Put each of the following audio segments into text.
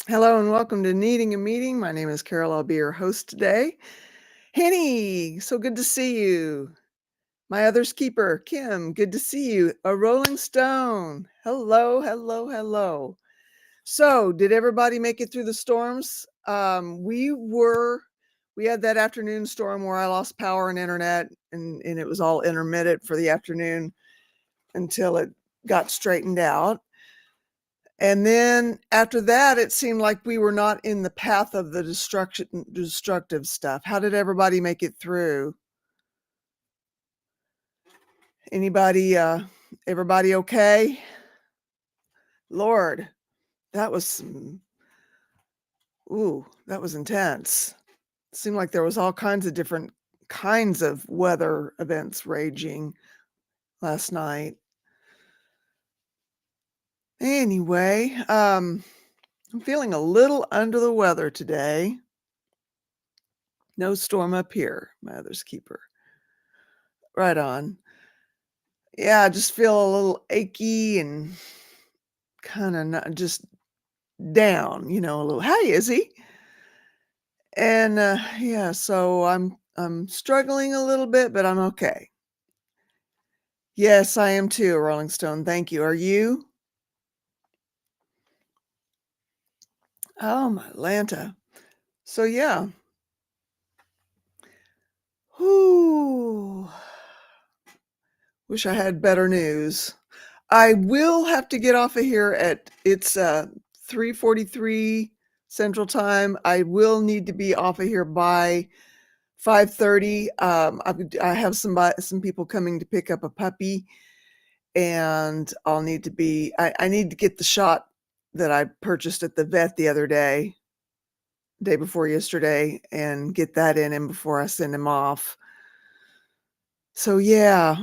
Hello and welcome to Needing a Meeting. My name is Carol. I'll be your host today. Henny, so good to see you. My other's keeper, Kim, good to see you. A Rolling Stone. Hello, hello, hello. So, did everybody make it through the storms? We had that afternoon storm where I lost power and internet, and it was all intermittent for the afternoon until it got straightened out. And then after that, it seemed like we were not in the path of the destructive stuff. How did everybody make it through? Anybody, everybody okay? Lord, that was that was intense. It seemed like there was all kinds of different kinds of weather events raging last night. Anyway, I'm feeling a little under the weather today. No storm up here, my other's keeper. Right on. Yeah, I just feel a little achy and kind of not just down, a little. Hi, Izzy. And yeah, so I'm struggling a little bit, but I'm okay. Yes, I am too, Rolling Stone. Thank you. Are you? Oh, my Lanta. So yeah. Whoo. Wish I had better news. I will have to get off of here at it's 3:43 Central Time. I will need to be off of here by 5:30. I have some people coming to pick up a puppy, and I'll need to be. I need to get the shot that I purchased at the vet the other day before yesterday, and get that in him before I send him off. So yeah,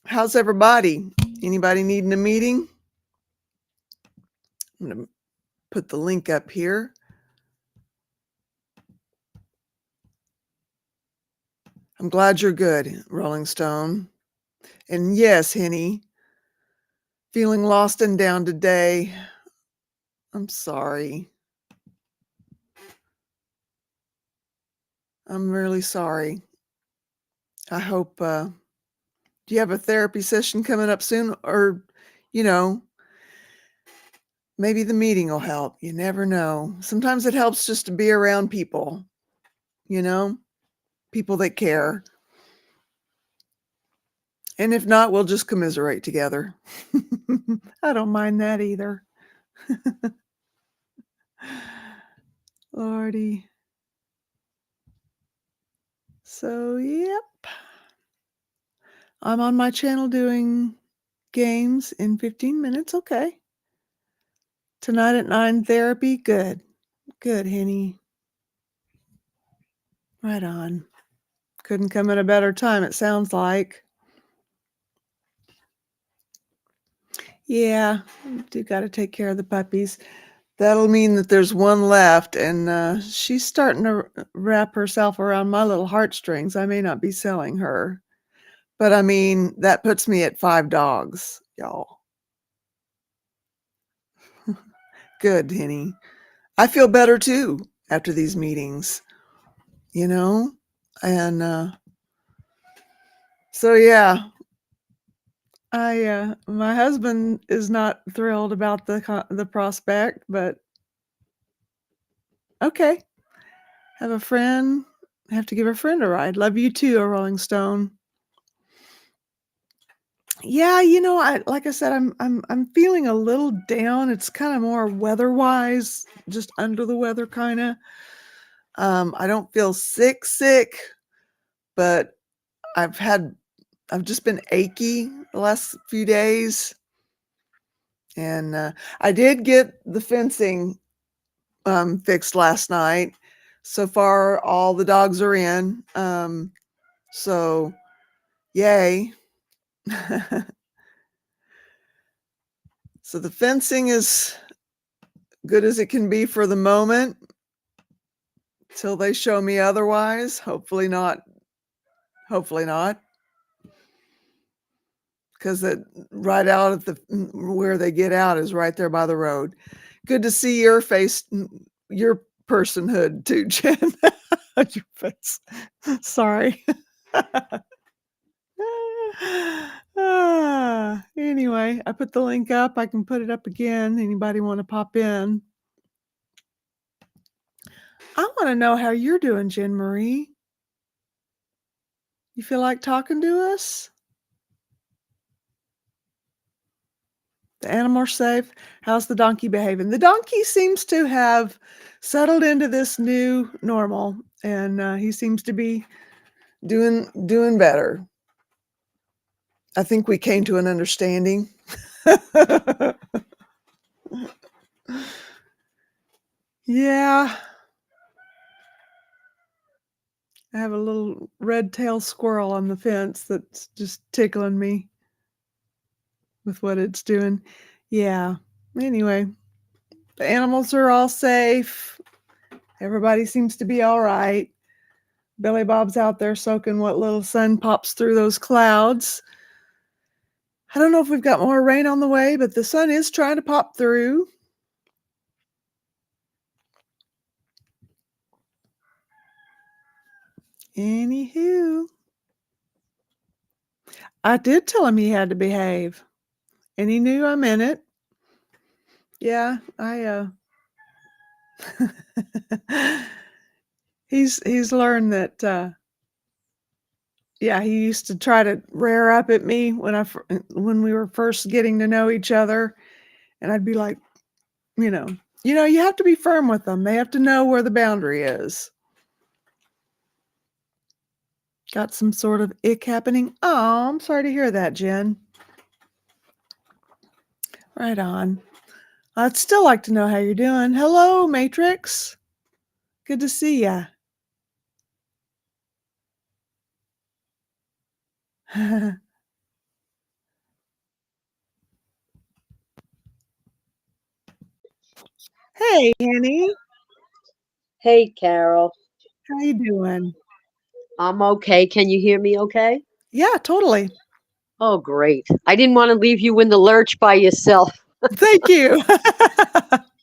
how's everybody? Anybody needing a meeting? I'm gonna put the link up here. I'm glad you're good, Rolling Stone. And yes, Henny, feeling lost and down today. I'm sorry. I'm really sorry. I hope, do you have a therapy session coming up soon? Or, you know, maybe the meeting will help. You never know. Sometimes it helps just to be around people, people that care. And if not, we'll just commiserate together. I don't mind that either. Lordy. So, yep. I'm on my channel doing games in 15 minutes. Okay. Tonight at 9, therapy. Good. Good, Henny. Right on. Couldn't come at a better time, it sounds like. Yeah, do got to take care of the puppies. That'll mean that there's one left, and she's starting to wrap herself around my little heartstrings. I may not be selling her, but I mean, that puts me at 5 dogs, y'all. Good, Henny. I feel better too after these meetings, and so yeah, my husband is not thrilled about the prospect, but okay. Have to give a friend a ride. Love you too, a Rolling Stone. Yeah, like I said, I'm feeling a little down. It's kind of more weather-wise, just under the weather kinda. I don't feel sick, but I've just been achy the last few days. And I did get the fencing fixed last night. So far, all the dogs are in. So yay. So the fencing is good as it can be for the moment till they show me otherwise. Hopefully not. Hopefully not. Because right out at where they get out is right there by the road. Good to see your face, your personhood too, Jen. Your face. Sorry. Anyway, I put the link up. I can put it up again. Anybody want to pop in? I want to know how you're doing, Jen Marie. You feel like talking to us? The animals are safe. How's the donkey behaving? The donkey seems to have settled into this new normal, and he seems to be doing better. I think we came to an understanding. Yeah. I have a little red-tailed squirrel on the fence that's just tickling me with what it's doing. Yeah. Anyway, the animals are all safe. Everybody seems to be all right. Billy Bob's out there soaking what little sun pops through those clouds. I don't know if we've got more rain on the way, but the sun is trying to pop through. Anywho, I did tell him he had to behave, and he knew I meant it. Yeah, he's learned that. Yeah, he used to try to rear up at me when we were first getting to know each other, and I'd be like, you have to be firm with them. They have to know where the boundary is. Got some sort of ick happening. Oh, I'm sorry to hear that, Jen. Right on. I'd still like to know how you're doing. Hello, Matrix. Good to see ya. Hey, Annie. Hey, Carol. How you doing? I'm okay. Can you hear me okay? Yeah, totally. Oh, great. I didn't want to leave you in the lurch by yourself. Thank you.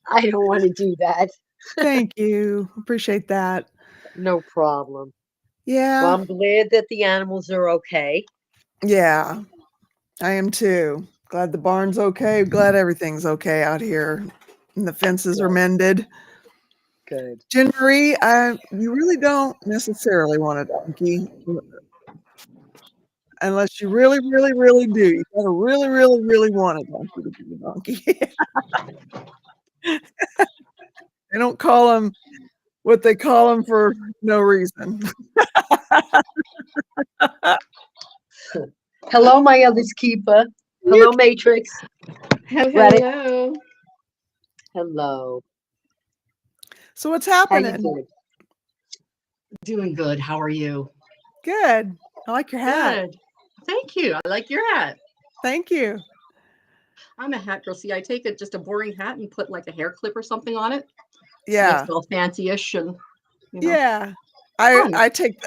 I don't want to do that. Thank you. Appreciate that. No problem. Yeah. Well, I'm glad that the animals are okay. Yeah, I am too. Glad the barn's okay. Glad everything's okay out here. And the fences are mended. Good. Jen Marie, you really don't necessarily want a donkey unless you really, really, really do. You gotta really, really, really want a donkey to be a donkey. They don't call them what they call them for no reason. Hello, my other's keeper. Hello, Matrix. Hello. Hello. So what's How you happening? doing? Doing good. How are you? Good. I like your hat. Good. Thank you. I like your hat. Thank you. I'm a hat girl. See, I take just a boring hat and put like a hair clip or something on it. Yeah. Makes it all fancy-ish and Yeah. I take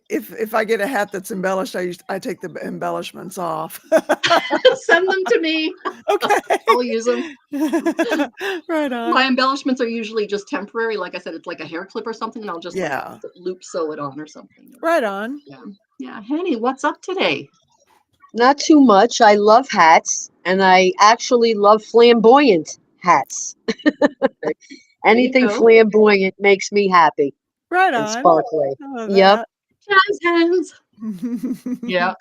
if I get a hat that's embellished, I take the embellishments off. Send them to me. Okay. I'll use them. Right on. My embellishments are usually just temporary. Like I said, it's like a hair clip or something, and I'll just like loop sew it on or something. Right on. Yeah. Henny, what's up today? Not too much. I love hats, and I actually love flamboyant hats. Anything flamboyant makes me happy. Right on. And sparkly. Yep. Jazz hands. Yeah.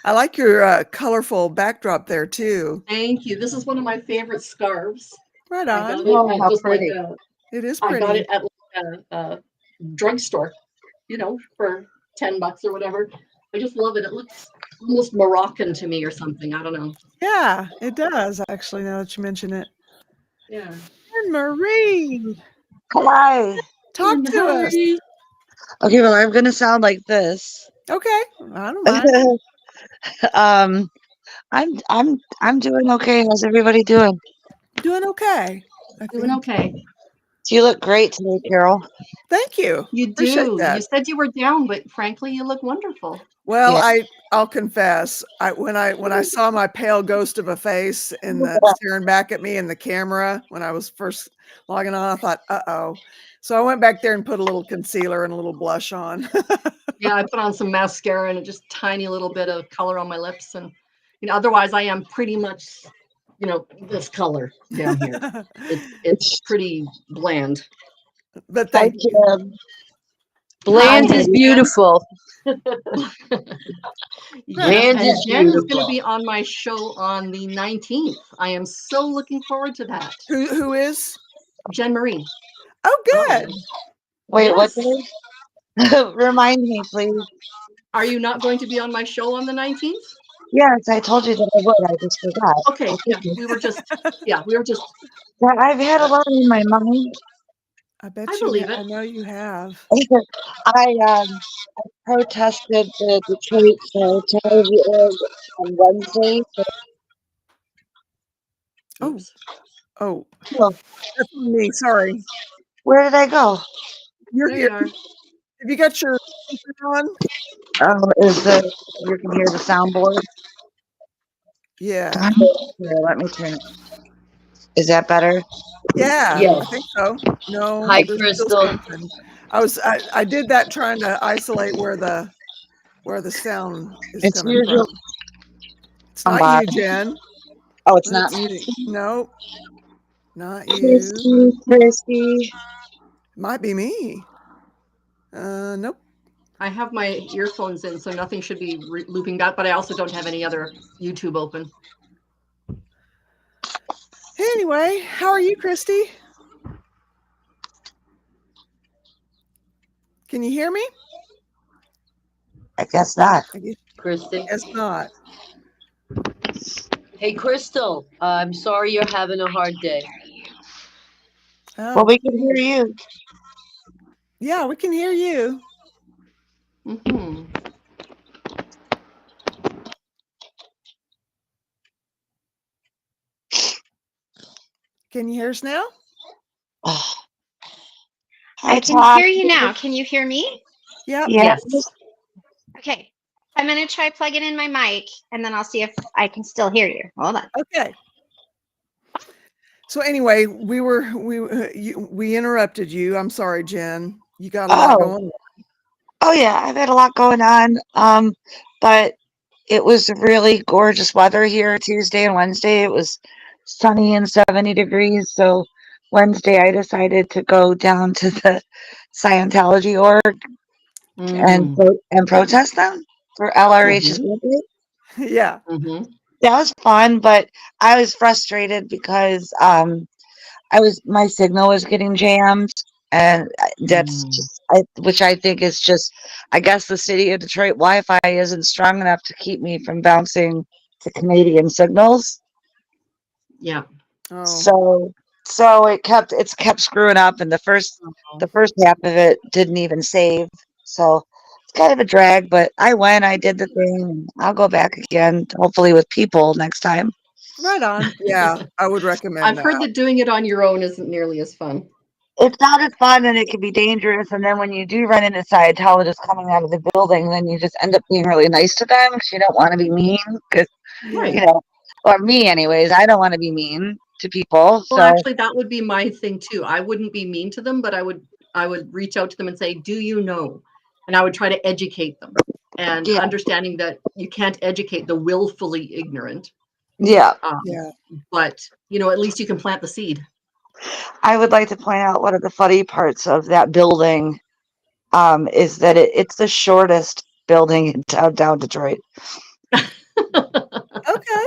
I like your colorful backdrop there too. Thank you. This is one of my favorite scarves. Right on. How pretty. It is pretty. I got it at a drugstore, for $10 or whatever. I just love it. It looks almost Moroccan to me or something. I don't know. Yeah, it does actually, now that you mention it. Yeah. And Marie. Hi. Talk to us. Okay, well, I'm gonna sound like this. Okay, I don't mind. I'm doing okay. How's everybody doing? Doing okay. Doing okay. You look great today, Carol. Thank you. You Appreciate do. that. You said you were down, but frankly, you look wonderful. Well, Yeah. I'll confess, when I saw my pale ghost of a face staring back at me in the camera when I was first logging on, I thought, "Uh-oh." So I went back there and put a little concealer and a little blush on. Yeah, I put on some mascara and just tiny little bit of color on my lips, and otherwise I am pretty much, this color down here. It's pretty bland. But Hi, thank you. Kim. Bland Hi, is Jen. beautiful. Yes, Bland and is Jen is going to beautiful. be on my show on the 19th. I am so looking forward to that. Who is? Jen Marie. Oh, good. Wait, what Yes. day? Remind me, please. Are you not going to be on my show on the 19th? Yes, I told you that I would. I just forgot. Okay, yeah, we were just Yeah, I've had a lot in my mind. I I bet believe it. I know you have. I protested the Detroit Sanitary org on Wednesday. Oh, Oops. oh, Oh, that's me. Sorry. where did I go? You're There here. you are. Have you got your speaker on? Oh, you can hear the soundboard? Yeah. Here, let me turn it. Is that better? Yeah, Yes. I think so. No, Hi, there's still Crystal. something. I did that trying to isolate where the sound is It's coming usually from. It's on not you, bottom. Jen. Oh, it's not Let's me. see. Nope, not you. Christy. Might be me. Nope. I have my earphones in, so nothing should be looping back, but I also don't have any other YouTube open. Anyway, how are you, Christy? Can you hear me? I guess not. I Kristen. guess not. Hey, Crystal. I'm sorry you're having a hard day. Well, Oh, we can hear you. yeah, we can hear you. Mm-hmm. Can you hear us now? Oh. I can hear you now. Can you hear me? Yep. Yes. Okay. I'm going to try plugging in my mic and then I'll see if I can still hear you. Hold on. Okay. So anyway, we interrupted you. I'm sorry, Jen. You got a lot going on. Oh yeah, I've had a lot going on. But it was really gorgeous weather here Tuesday and Wednesday. It was sunny and 70 degrees. So Wednesday I decided to go down to the Scientology org and protest them for LRH's birthday. Yeah. Mm-hmm. That was fun, but I was frustrated because my signal was getting jammed, and which I think is just, I guess the city of Detroit Wi-Fi isn't strong enough to keep me from bouncing to Canadian signals. Yeah. Oh. So it's kept screwing up, and the first half of it didn't even save. So it's kind of a drag, but I did the thing, and I'll go back again, hopefully with people next time. Right on. Yeah, I would recommend I've that. heard that doing it on your own isn't nearly as fun. It's not as fun, and it can be dangerous. And then when you do run into Scientologists coming out of the building, then you just end up being really nice to them because you don't want to be mean. Because Right. or me, anyways, I don't want to be mean to people. Well, So actually, that would be my thing too. I wouldn't be mean to them, but I would reach out to them and say, "Do you know?" And I would try to educate them, and yeah, understanding that you can't educate the willfully ignorant. yeah. Yeah. But at least you can plant the seed. I would like to point out one of the funny parts of that building is that it's the shortest building in downtown Detroit. Okay.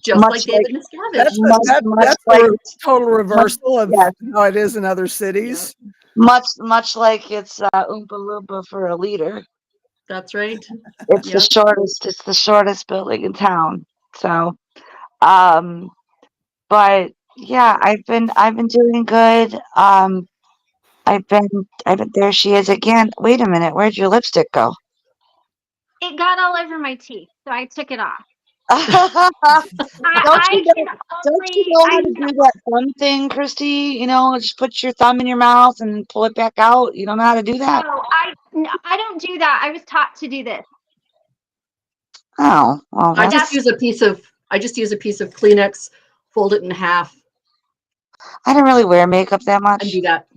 Just Much like like David Miscavige. That's much that's like the total reversal of yes, how it is in other cities. much like it's Oompa Loompa for a leader. That's right. It's Yep. it's the shortest building in town. So, um, but yeah, I've been doing good. I've been there she is again. Wait a minute, where'd your lipstick go? It got all over my teeth, so I took it off. don't I you can know, don't you only, know how to do that thumb thing, Christy? Just put your thumb in your mouth and pull it back out. You don't know how to do that? no, I don't do that. I was taught to do this. Oh, well, I that's, just use a piece of Kleenex, fold it in half, I didn't really wear makeup that and much. do that.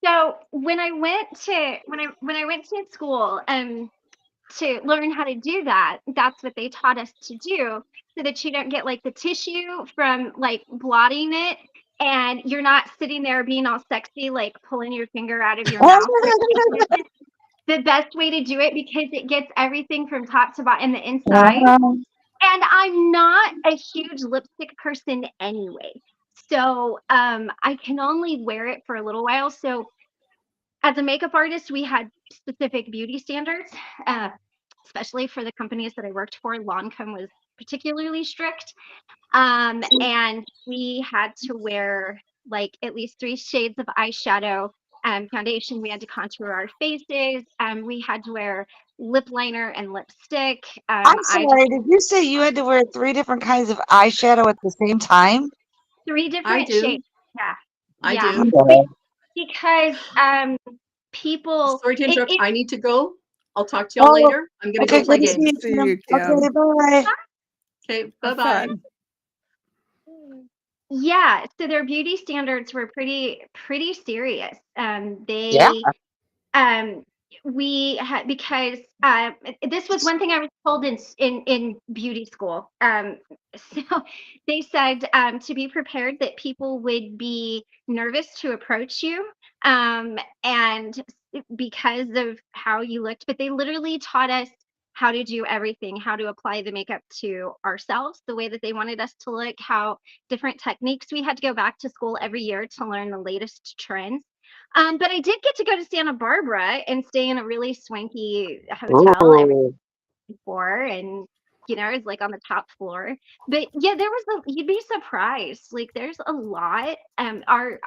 So when I went to school to learn how to do that, that's what they taught us to do, so that you don't get like the tissue from like blotting it, and you're not sitting there being all sexy, like pulling your finger out of your mouth. The best way to do it, because it gets everything from top to bottom and the inside. And I'm not a huge lipstick person anyway. So I can only wear it for a little while. So as a makeup artist, we had specific beauty standards, especially for the companies that I worked for. Lancome was particularly strict. And we had to wear like at least 3 shades of eyeshadow, foundation. We had to contour our faces. We had to wear lip liner and lipstick. I'm sorry, did you say you had to wear 3 different kinds of eyeshadow at the same time? 3 I different do. shades. Yeah. I Yeah. do. Okay. Because people Sorry to interrupt. it I need to go. I'll talk to y'all Oh, later. I'm gonna go okay, play good to see games. you, See Kim. you, Kim. Okay, bye. Okay, bye Have bye. fun. yeah, so their beauty standards were pretty serious. Yeah. Um we had, because this was one thing I was told in beauty school. So they said, to be prepared that people would be nervous to approach you, and because of how you looked, but they literally taught us how to do everything, how to apply the makeup to ourselves the way that they wanted us to look, how different techniques. We had to go back to school every year to learn the latest trends. But I did get to go to Santa Barbara and stay in a really swanky hotel I was Ooh. before, and it was like on the top floor. But yeah, you'd be surprised. Like there's a lot. Our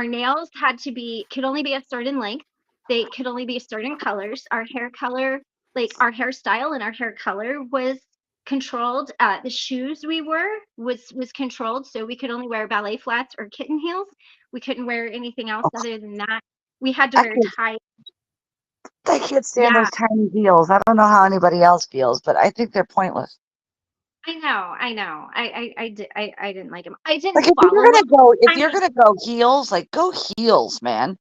nails could only be a certain length. They could only be certain colors. Our hair color, like our hairstyle and our hair color was controlled. The shoes we wore was controlled, so we could only wear ballet flats or kitten heels. We couldn't wear anything else other than that. We had to I wear can't, tie. I can't stand Yeah, those tiny heels. I don't know how anybody else feels, but I think they're pointless. I know. I didn't like them. I Like didn't follow them. if I you're mean, gonna go heels, like go heels, man.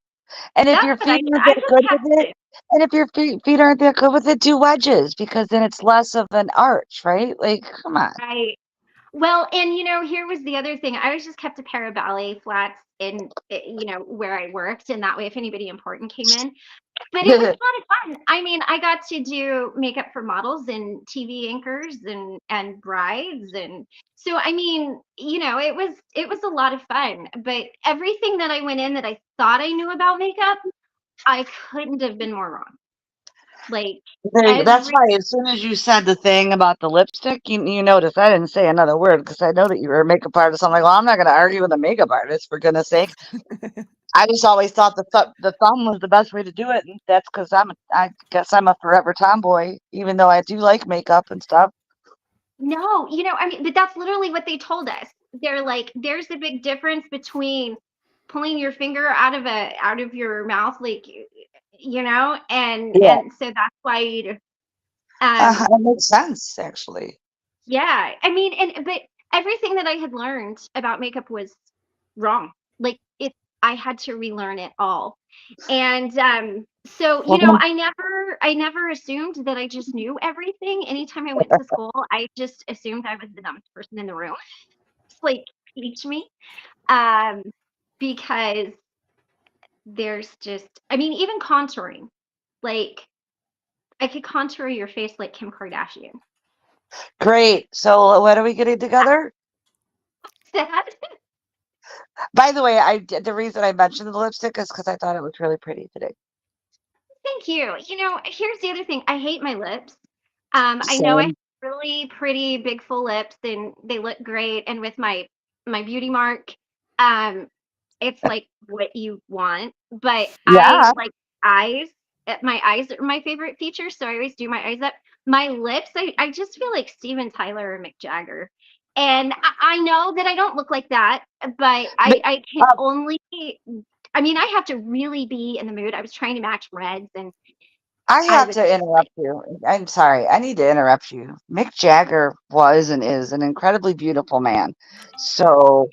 And if that's your what I feet did. aren't I that just good kept with it, it. and if your feet aren't that good with it, do wedges because then it's less of an arch, right? Like, come on. Right. Well, and here was the other thing. I always just kept a pair of ballet flats in, where I worked, and that way, if anybody important came in. But it was a lot of fun. I mean, I got to do makeup for models and TV anchors and brides, and so I mean, it was a lot of fun. But everything that I went in that I thought I knew about makeup, I couldn't have been more wrong. Like That's every why as soon as you said the thing about the lipstick, you notice I didn't say another word because I know that you were a makeup artist. I'm like, well, I'm not going to argue with a makeup artist for goodness sake. I just always thought the thumb was the best way to do it, and that's because I guess I'm a forever tomboy, even though I do like makeup and stuff. No, I mean, but that's literally what they told us. They're like, there's a big difference between pulling your finger out of your mouth, like, and Yeah, so that's why um that makes sense actually. yeah, I mean, but everything that I had learned about makeup was wrong. Like I had to relearn it all. And so, Well, then, I never assumed that I just knew everything. Anytime I went to school, I just assumed I was the dumbest person in the room. Just like teach me. Um, because there's just, I mean, even contouring, like I could contour your face like Kim Kardashian. great. So what are we getting together? That By the way, the reason I mentioned the lipstick is because I thought it was really pretty today. Thank you. Here's the other thing. I hate my lips. I know I have Same. really pretty big full lips and they look great. And with my beauty mark, um, it's like what you want. But I Yeah. like eyes. My eyes are my favorite feature, so I always do my eyes up. My lips, I just feel like Steven Tyler or Mick Jagger. And I know that I don't look like that, but I can Makeup. only, I mean, I have to really be in the mood. I was trying to match reds, and I have would to interrupt you. I'm sorry. I need to interrupt you. Mick Jagger was and is an incredibly beautiful man. So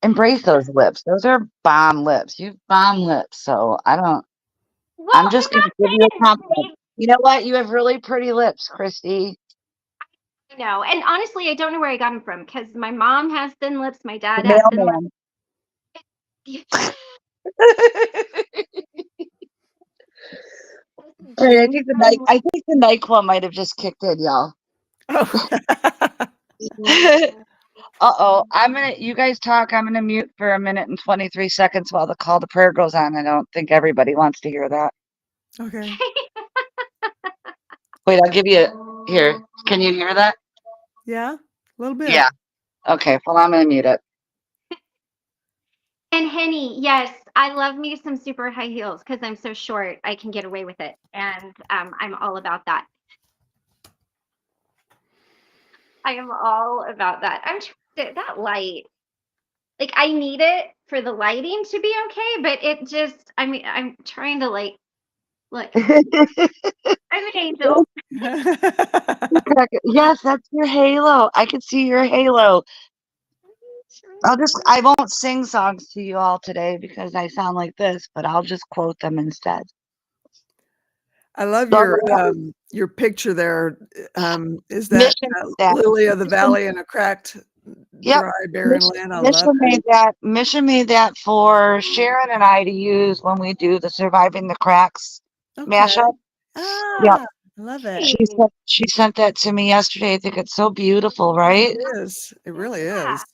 embrace those lips. Those are bomb lips. You've bomb lips. So Well, I'm I'm just going to not give you a compliment. saying You know what? You have really pretty lips, Christy. no. And honestly, I don't know where I got them from because my mom has thin lips, my The dad has thin mailman. lips. All right, Genes from I think the NyQuil might have just kicked in, y'all. Oh. Uh-oh. You guys talk. I'm gonna mute for a minute and 23 seconds while the call to prayer goes on. I don't think everybody wants to hear that. Okay. Wait, I'll give you here. Can you hear that? Yeah, a little bit. Yeah. Okay, well, I'm gonna mute it. And Henny, yes, I love me some super high heels because I'm so short. I can get away with it, and I'm all about that. I am all about that. I'm trying to, that light. Like I need it for the lighting to be okay, but it just. I mean, I'm trying to like look. I'm an angel. Yes, that's your halo. I can see your halo. I won't sing songs to you all today because I sound like this, but I'll just quote them instead. I love So, your picture there. Is that Mission made that. lily of the valley in a cracked, Yep. dry, barren land? I love Mission it. made that. Mission made that for Sharon and I to use when we do the Surviving the Cracks Okay. mashup. Yep. Ah, I love it. She sent that to me yesterday. I think it's so beautiful, right? It is. It really Yeah. is.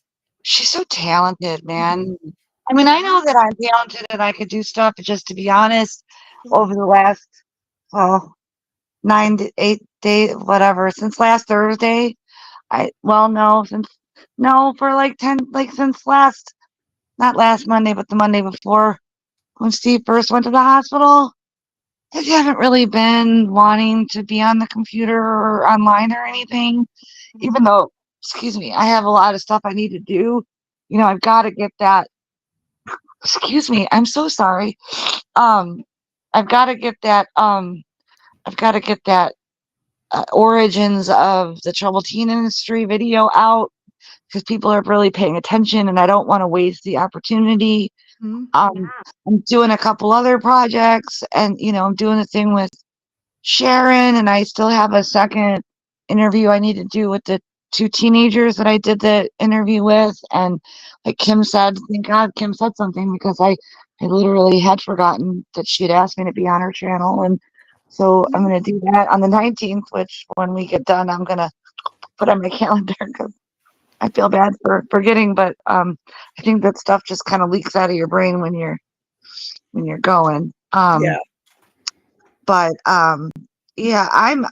She's so talented, man. Mhm. I mean, I know that I'm talented and I could do stuff, but just to be honest, over the last, well, 8 days, whatever, since last Thursday, no, for like 10, like since not last Monday, but the Monday before when Steve first went to the hospital, I haven't really been wanting to be on the computer or online or anything, even though, excuse me, I have a lot of stuff I need to do. I've got to get that. Excuse me, I'm so sorry. Um, I've got to get that. I've got to get that origins of the troubled teen industry video out because people are really paying attention, and I don't want to waste the opportunity. Mhm. I'm doing a couple other projects, and I'm doing a thing with Sharon, and I still have a second interview I need to do with the two teenagers that I did the interview with. And like Kim said, thank God Kim said something because I literally had forgotten that she had asked me to be on her channel. And so I'm going to do that on the 19th, which when we get done, I'm going to put on my calendar because I feel bad for forgetting. But I think that stuff just kind of leaks out of your brain when you're going. Yeah. But yeah, I'm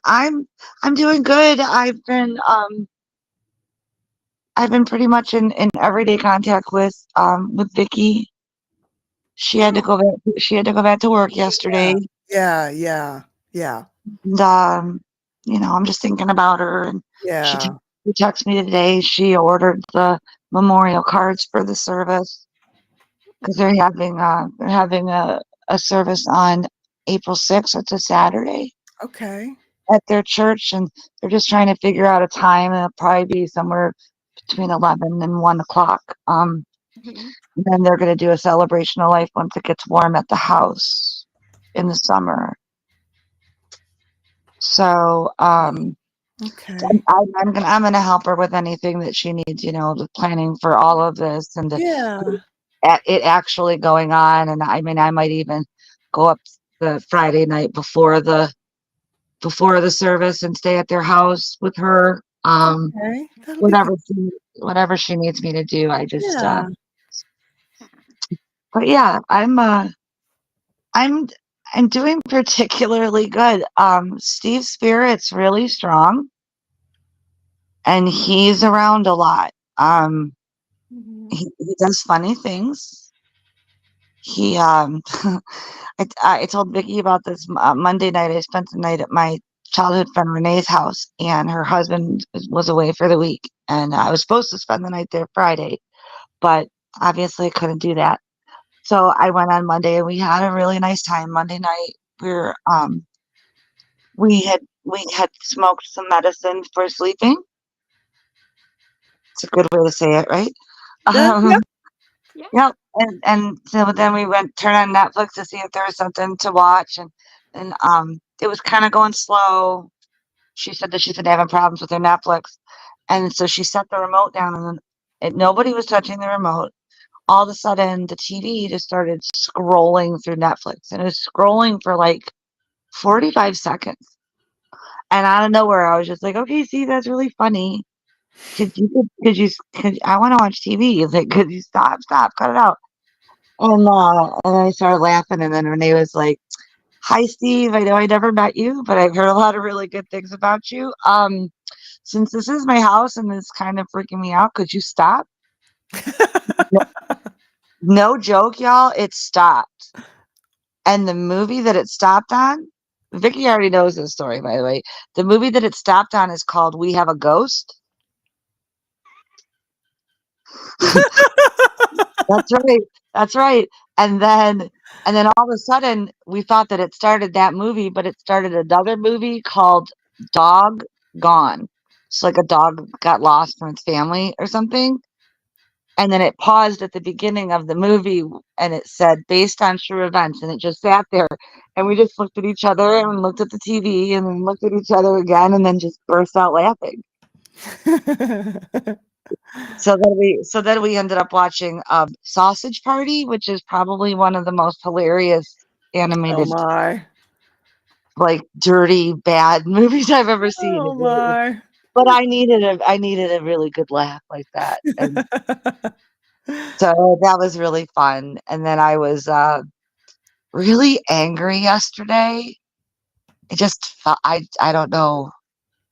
doing good. I've been pretty much in everyday contact with Vicky. She had to go back to work yesterday. Yeah. Yeah. Yeah. And I'm just thinking about her, and she Yeah. te- she texted me today. She ordered the memorial cards for the service because they're having a service on April 6th. It's a Saturday Okay. at their church, and they're just trying to figure out a time. It'll probably be somewhere between 11 and 1 o'clock. Mhm. And then they're going to do a celebration of life once it gets warm at the house in the summer. So Okay. I'm gonna help her with anything that she needs. The planning for all of this and Yeah. it actually going on. And I mean, I might even go up the Friday night before the service and stay at their house with her. Okay. That'll be good. Whatever she needs me to do. Yeah. But yeah, I'm I'm doing particularly good. Steve's spirit's really strong and he's around a lot. Mhm. He does funny things. He I told Vicky about this Monday night. I spent the night at my childhood friend Renee's house, and her husband was away for the week, and I was supposed to spend the night there Friday, but obviously I couldn't do that. So I went on Monday, and we had a really nice time Monday night. We were we had smoked some medicine for sleeping. It's a good way to say it, right? Yeah. Yeah. Yep. And so then we turn on Netflix to see if there was something to watch, and it was kind of going slow. She said that she's been having problems with her Netflix, and so she set the remote down, and nobody was touching the remote. All of a sudden, the TV just started scrolling through Netflix, and it was scrolling for like 45 seconds. And out of nowhere, I was just like, "Okay, see, that's really funny. I want to watch TV. Like, could you stop, cut it out?" And I started laughing, and then Renee was like, "Hi, Steve. I know I never met you, but I've heard a lot of really good things about you. Since this is my house and it's kind of freaking me out, could you stop?" No joke, y'all. It stopped, and the movie that it stopped on, Vicky already knows this story, by the way. The movie that it stopped on is called "We Have a Ghost." That's right. That's right. And then all of a sudden we thought that it started that movie, but it started another movie called Dog Gone. It's like a dog got lost from its family or something. And then it paused at the beginning of the movie and it said based on true events, and it just sat there, and we just looked at each other and looked at the TV and then looked at each other again and then just burst out laughing. So then we ended up watching Sausage Party, which is probably one of the most hilarious Oh animated, my. like dirty, bad movies I've ever seen. Oh my. But I needed a really good laugh like that, and so that was really fun. And then I was really angry yesterday. I don't know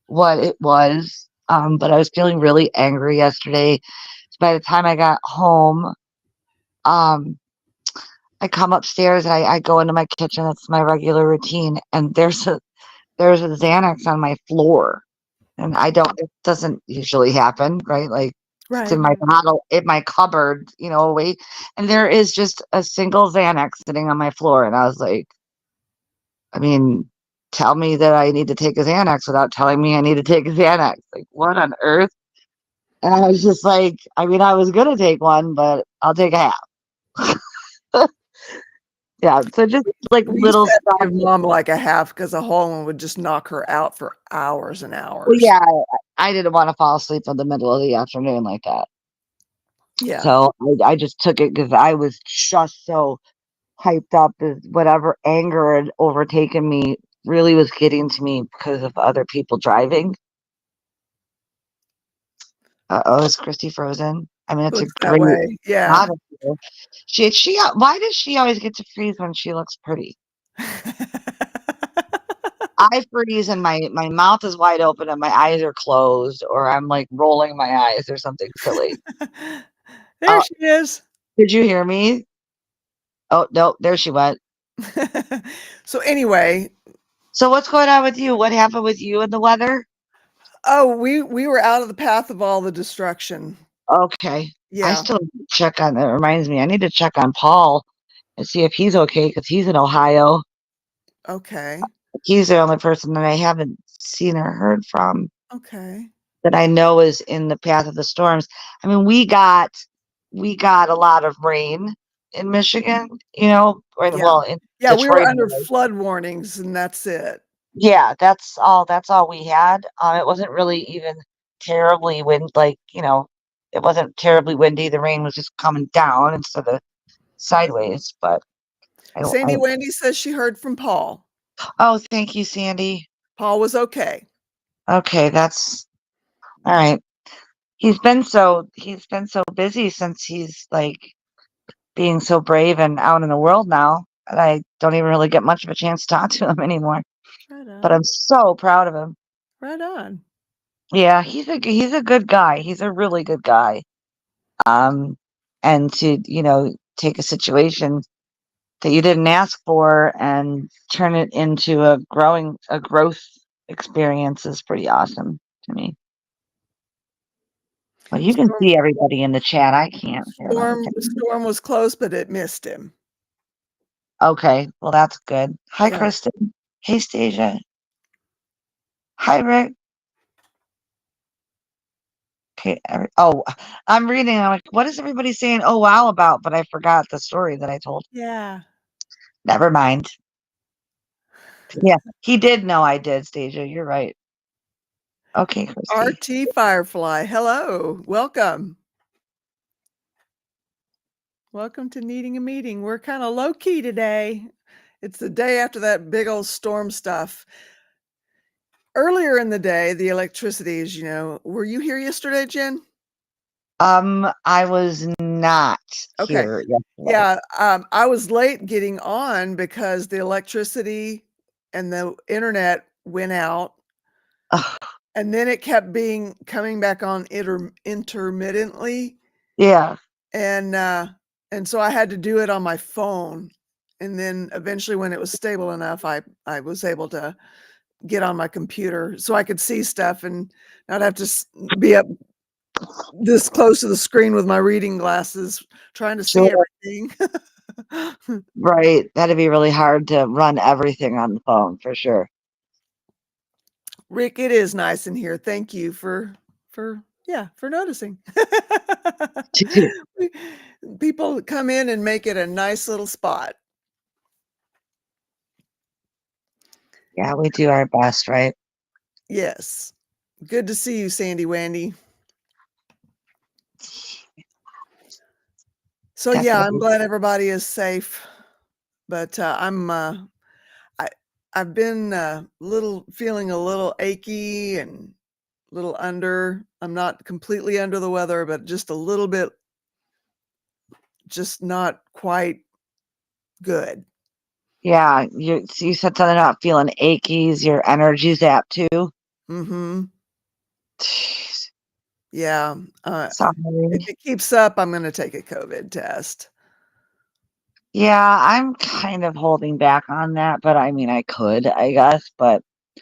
what it was, but I was feeling really angry yesterday. By the time I got home, um, I come upstairs and I go into my kitchen. That's my regular routine. And there's a Xanax on my floor. And it doesn't usually happen, right? Like it's in Right. my bottle, in my cupboard, away. And there is just a single Xanax sitting on my floor. And I was like, I mean, tell me that I need to take a Xanax without telling me I need to take a Xanax. Like, what on earth? And I was just like, I mean, I was going to take one, but I'll take a half. Yeah. So just like We used little to have to stuff. give mom like a half because a whole one would just knock her out for hours and Well, hours. yeah, I didn't want to fall asleep in the middle of the afternoon like that. Yeah. So I just took it because I was just so hyped up as whatever anger had overtaken me really was getting to me because of other people driving. Oh, is Christy frozen? I mean, it's a Looks that great way. Yeah. shot of her. Why does she always get to freeze when she looks pretty? I freeze and my mouth is wide open and my eyes are closed, or I'm like rolling my eyes or something silly. There she is. Did you hear me? Oh, no, there she went. So anyway, So what's going on with you? What happened with you and the weather? we were out of the path of all the destruction. Okay. I Yeah. still need to check on, that reminds me, I need to check on Paul and see if he's okay because he's in Ohio. Okay. He's the only person that I haven't seen or heard from Okay. that I know is in the path of the storms. I mean, we got a lot of rain in Michigan, or Yeah. well, in Yeah, we were Detroit. under flood warnings and that's it. Yeah, that's all we had. It wasn't really even terribly it wasn't terribly windy. The rain was just coming down instead of sideways, but I don't Sandy Wendy says she heard from Paul. oh, thank you, Sandy. Paul was okay. Okay, that's all right. He's been so busy since he's like being so brave and out in the world now, and I don't even really get much of a chance to talk to him anymore. Right But on. I'm so proud of him. Right on. Yeah, he's a good guy. He's a really good guy. Um, and to, take a situation that you didn't ask for and turn it into a growth experience is pretty awesome to me. Well, you can Storm, see everybody in the chat. I can't. Here, let me storm was close, but it missed him. Okay, well, that's good. Hi, Yeah. Kristen. Hey, Stasia. Hi, Rick. Okay. Oh, I'm reading. I'm like, what is everybody saying? Oh, wow, about? But I forgot the story that I told. Yeah. Never mind. Yeah, he did know I did, Stasia. You're right. Okay, Christy. RT Firefly. Hello. Welcome. Welcome to Needing a Meeting. We're kind of low key today. It's the day after that big old storm stuff. Earlier in the day, the electricity, as you know, were you here yesterday, Jen? I was not Okay. here yesterday. Yeah, I was late getting on because the electricity and the internet went out, Ugh, and then it kept coming back on intermittently, yeah. and so I had to do it on my phone, and then eventually, when it was stable enough, I was able to get on my computer so I could see stuff and not have to be up this close to the screen with my reading glasses trying to see Sure. everything. Right. That'd be really hard to run everything on the phone for sure. Rick, it is nice in here. Thank you for noticing. People come in and make it a nice little spot. Yeah, we do our best, right? Yes. Good to see you, Sandy Wandy. So yeah, I'm Definitely. glad everybody is safe, but I've been feeling a little achy and a little under. I'm not completely under the weather, but just a little bit, just not quite good. Yeah, you said something about feeling achy. Is your energy zapped too? Mm-hmm. Jeez, Yeah. sorry. If it keeps up, I'm going to take a COVID test. Yeah, I'm kind of holding back on that, but I mean, I could, I guess, but I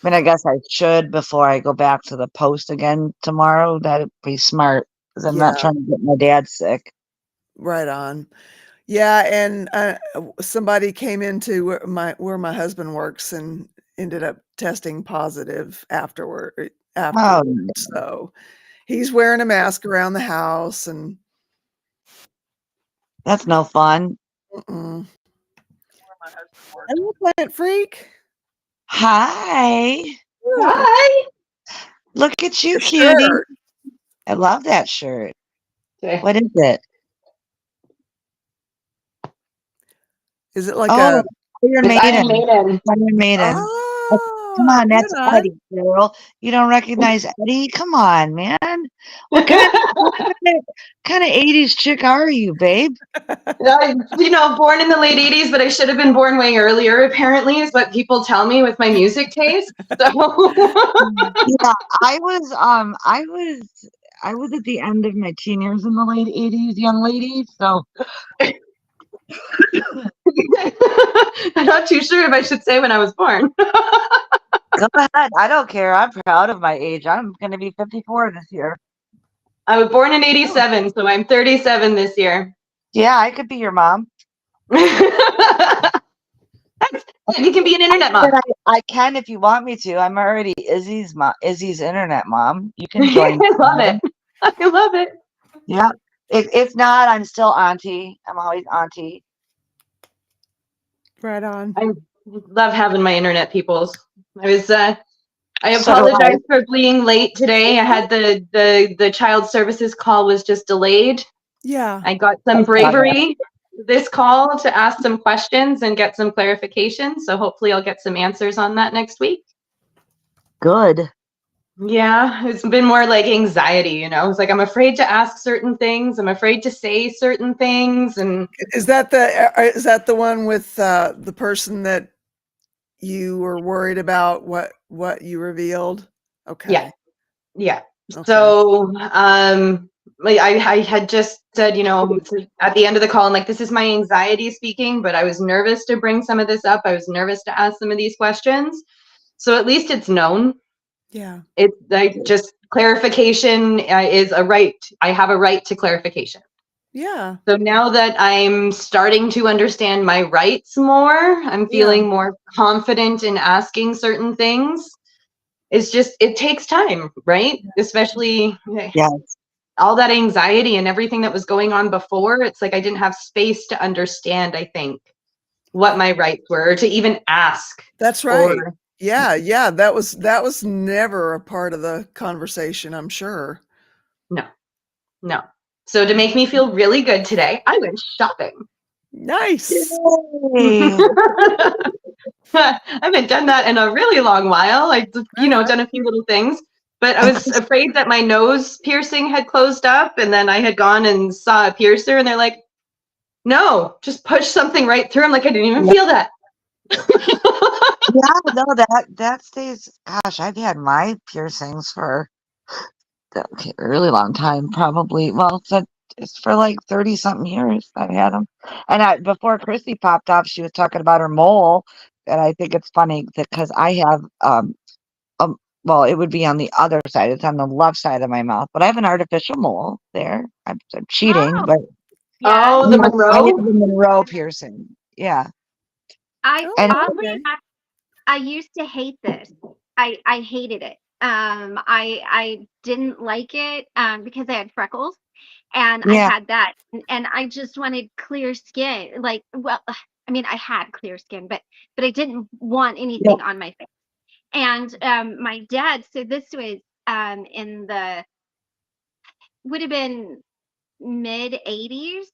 mean, I guess I should before I go back to the post again tomorrow. That'd be smart because I'm not Yeah, trying to get my dad sick. right on. Yeah, and somebody came into where my husband works and ended up testing positive afterward. Oh, So he's wearing a mask around the house, and that's no fun. mm-mm. Hello, Plant Freak. Hi, Good. Hi. look at you, Your cutie. shirt. I love that shirt. Okay. What is it? Is it like Oh, a? Iron It's Iron Maiden. Maiden. Iron Maiden. Oh, come Oh, on, that's right on. Eddie, girl. You don't recognize Eddie? Come on, man. What kind of 80s chick are you, babe? Born in the late 80s, but I should have been born way earlier, apparently, is what people tell me with my music taste. So Yeah, I was at the end of my teen years in the late 80s, young lady. So I'm not too sure if I should say when I was born. go ahead. I don't care. I'm proud of my age. I'm gonna be 54 this year. I was born in 87, so I'm 37 this year. Yeah, I could be your mom. You can be an internet mom. I can if you want me to. I'm already Izzy's mom, Izzy's internet mom. You can join. I love it. I love it. Yeah. If not, I'm still auntie. I'm always auntie. Right on. I love having my internet peoples. I So do I. apologize for being late today. I had the child services call was just delayed. Yeah. I got some bravery this call to ask some questions and get some clarification. So hopefully I'll get some answers on that next week. Good. Yeah, it's been more like anxiety, It's like I'm afraid to ask certain things. I'm afraid to say certain things. And Is that the one with the person that you were worried about what you revealed? Okay. yeah. Okay. So I had just said, at the end of the call, I'm like, this is my anxiety speaking, but I was nervous to bring some of this up. I was nervous to ask some of these questions. So at least it's known. Yeah. It's like just clarification is a right. I have a right to clarification. Yeah. So now that I'm starting to understand my rights more, I'm feeling more confident in asking certain things. it's just, it takes time, right? Especially Yeah. all that anxiety and everything that was going on before. It's like I didn't have space to understand, I think, what my rights were, or to even ask. That's right. Yeah, that was never a part of the conversation, I'm sure. No. So to make me feel really good today, I went shopping. Nice. Yay. I haven't done that in a really long while. I've, done a few little things, but I was afraid that my nose piercing had closed up, and then I had gone and saw a piercer, and they're like, no, just push something right through. I'm like, I didn't even feel that. Yeah, no, that stays. Gosh, I've had my piercings for a really long time, probably. Well, it's for like 30 something years I've had them. And before Chrissy popped off, she was talking about her mole, and I think it's funny because I have well, it would be on the other side. It's on the left side of my mouth, but I have an artificial mole there. I'm cheating, Oh, but yeah. Oh, the I Monroe. have the Monroe piercing. Yeah, I Oh, and oddly okay. enough, I used to hate this. I hated it. I didn't like it because I had freckles and I yeah, had that and I just wanted clear skin. Like, well, I mean, I had clear skin, but I didn't want yeah. anything on my face. And my dad, so this was in the would have been mid 80s,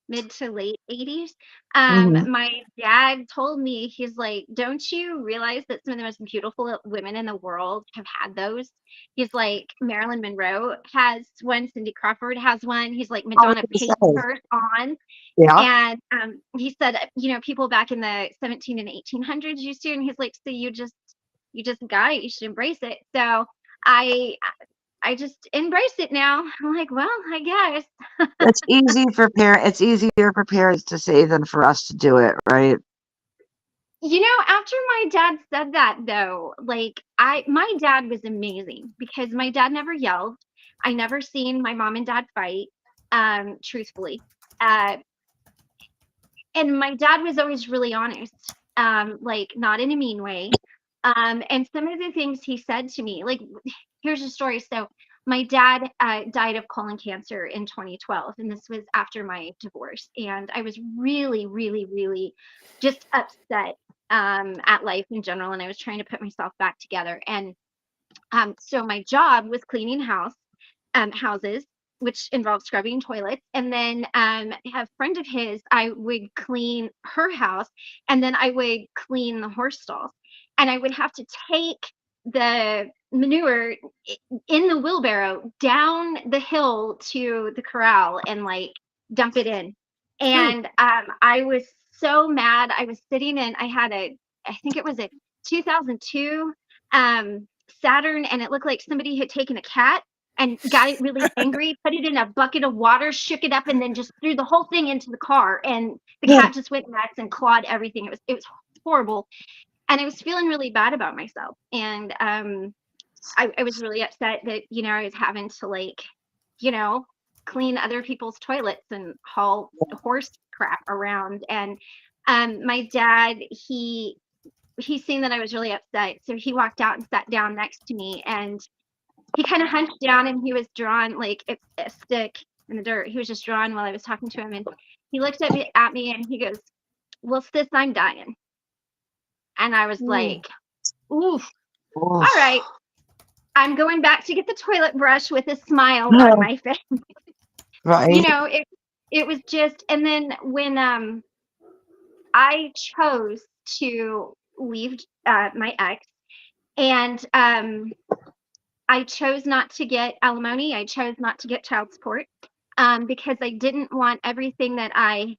mid to late 80s. Hmm. My dad told me, he's like, don't you realize that some of the most beautiful women in the world have had those? He's like, Marilyn Monroe has one, Cindy Crawford has one. He's like, I was Madonna gonna painted say, hers on. yeah, And he said, people back in the 17 and 1800s used to, and he's like, so you just got it, you should embrace it. So I I just embrace it now. I'm like, well, I guess. it's easier for parents to say than for us to do it, right? After my dad said that though, like my dad was amazing because my dad never yelled. I never seen my mom and dad fight, truthfully. Uh, and my dad was always really honest, like not in a mean way. And some of the things he said to me, like, here's a story. So my dad died of colon cancer in 2012, and this was after my divorce. And I was really, really, really just upset at life in general. And I was trying to put myself back together. And so my job was cleaning houses, which involved scrubbing toilets. And then a friend of his, I would clean her house, and then I would clean the horse stalls. And I would have to take the manure in the wheelbarrow down the hill to the corral and like dump it in. And I was so mad. I was sitting in, I think it was a 2002 Saturn, and it looked like somebody had taken a cat and got it really angry, put it in a bucket of water, shook it up, and then just threw the whole thing into the car. And the Yeah, cat just went nuts and clawed everything. It was horrible, and I was feeling really bad about myself. And I was really upset that I was having to you know clean other people's toilets and haul horse crap around. And my dad, he seen that I was really upset, so he walked out and sat down next to me, and he kind of hunched down and he was drawing like a stick in the dirt. He was just drawing while I was talking to him, and he looked at me and he goes, "Well, sis, I'm dying." And I was like, "Oof, oof. all right." I'm going back to get the toilet brush with a smile on my face. Right. It was just, and then when I chose to leave my ex, and I chose not to get alimony. I chose not to get child support because I didn't want everything that I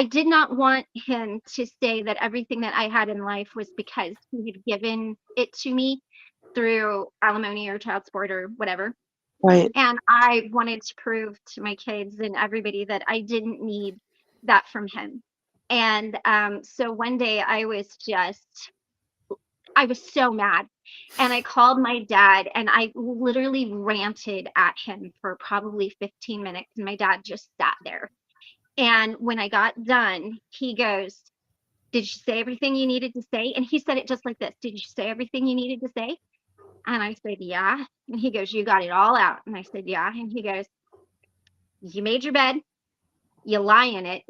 did not want him to say that everything that I had in life was because he had given it to me through alimony or child support or whatever. Right. And I wanted to prove to my kids and everybody that I didn't need that from him. And so one day I was so mad, and I called my dad and I literally ranted at him for probably 15 minutes. And my dad just sat there. And when I got done, he goes, Did you say everything you needed to say? And he said it just like this. Did you say everything you needed to say? And I said, yeah. And he goes, you got it all out. And I said, yeah. And he goes, you made your bed. You lie in it.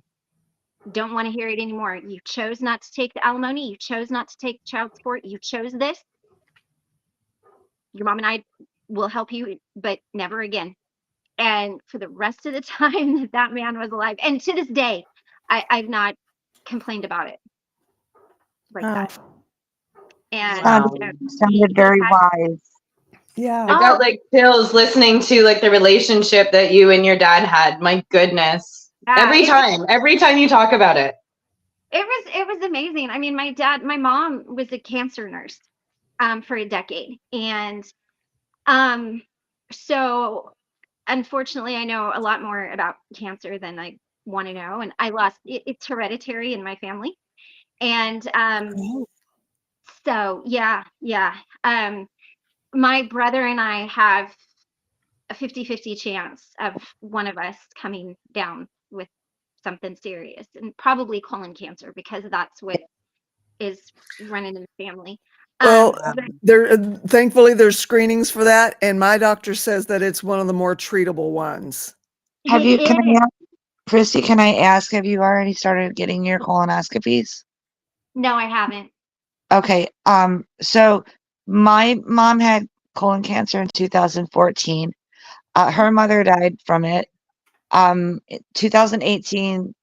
Don't want to hear it anymore. You chose not to take the alimony. You chose not to take child support. You chose this. Your mom and I will help you, but never again. And for the rest of the time that man was alive, and to this day, I've not complained about it like that. And Wow. Sounded very wise. Yeah. I got like chills listening to like the relationship that you and your dad had. My goodness. Every time you talk about it. It was amazing. I mean, my mom was a cancer nurse for a decade. And so unfortunately I know a lot more about cancer than I want to know. And I lost it's hereditary in my family. And Oh, so yeah. My brother and I have a 50-50 chance of one of us coming down with something serious, and probably colon cancer, because that's what is running in the family. well, But thankfully there's screenings for that, and my doctor says that it's one of the more treatable ones. Can it I is. ask, Christy, can I ask, have you already started getting your colonoscopies? No, I haven't. Okay. So my mom had colon cancer in 2014. Her mother died from it. 2018,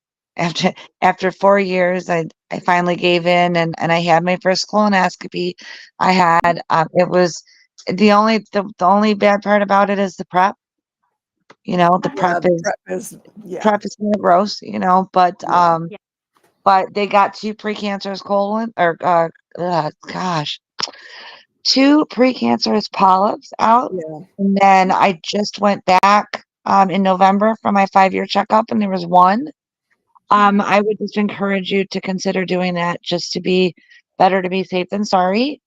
after 4 years, I finally gave in, and I had my first colonoscopy. I had it was the only bad part about it is the prep. The Yeah, prep is yeah. kind of gross, but Yeah. Yeah. but they got two precancerous colon or gosh, two precancerous polyps out. Yeah. And then I just went back in November for my 5-year checkup, and there was one. I would just encourage you to consider doing that, just to be better to be safe than sorry.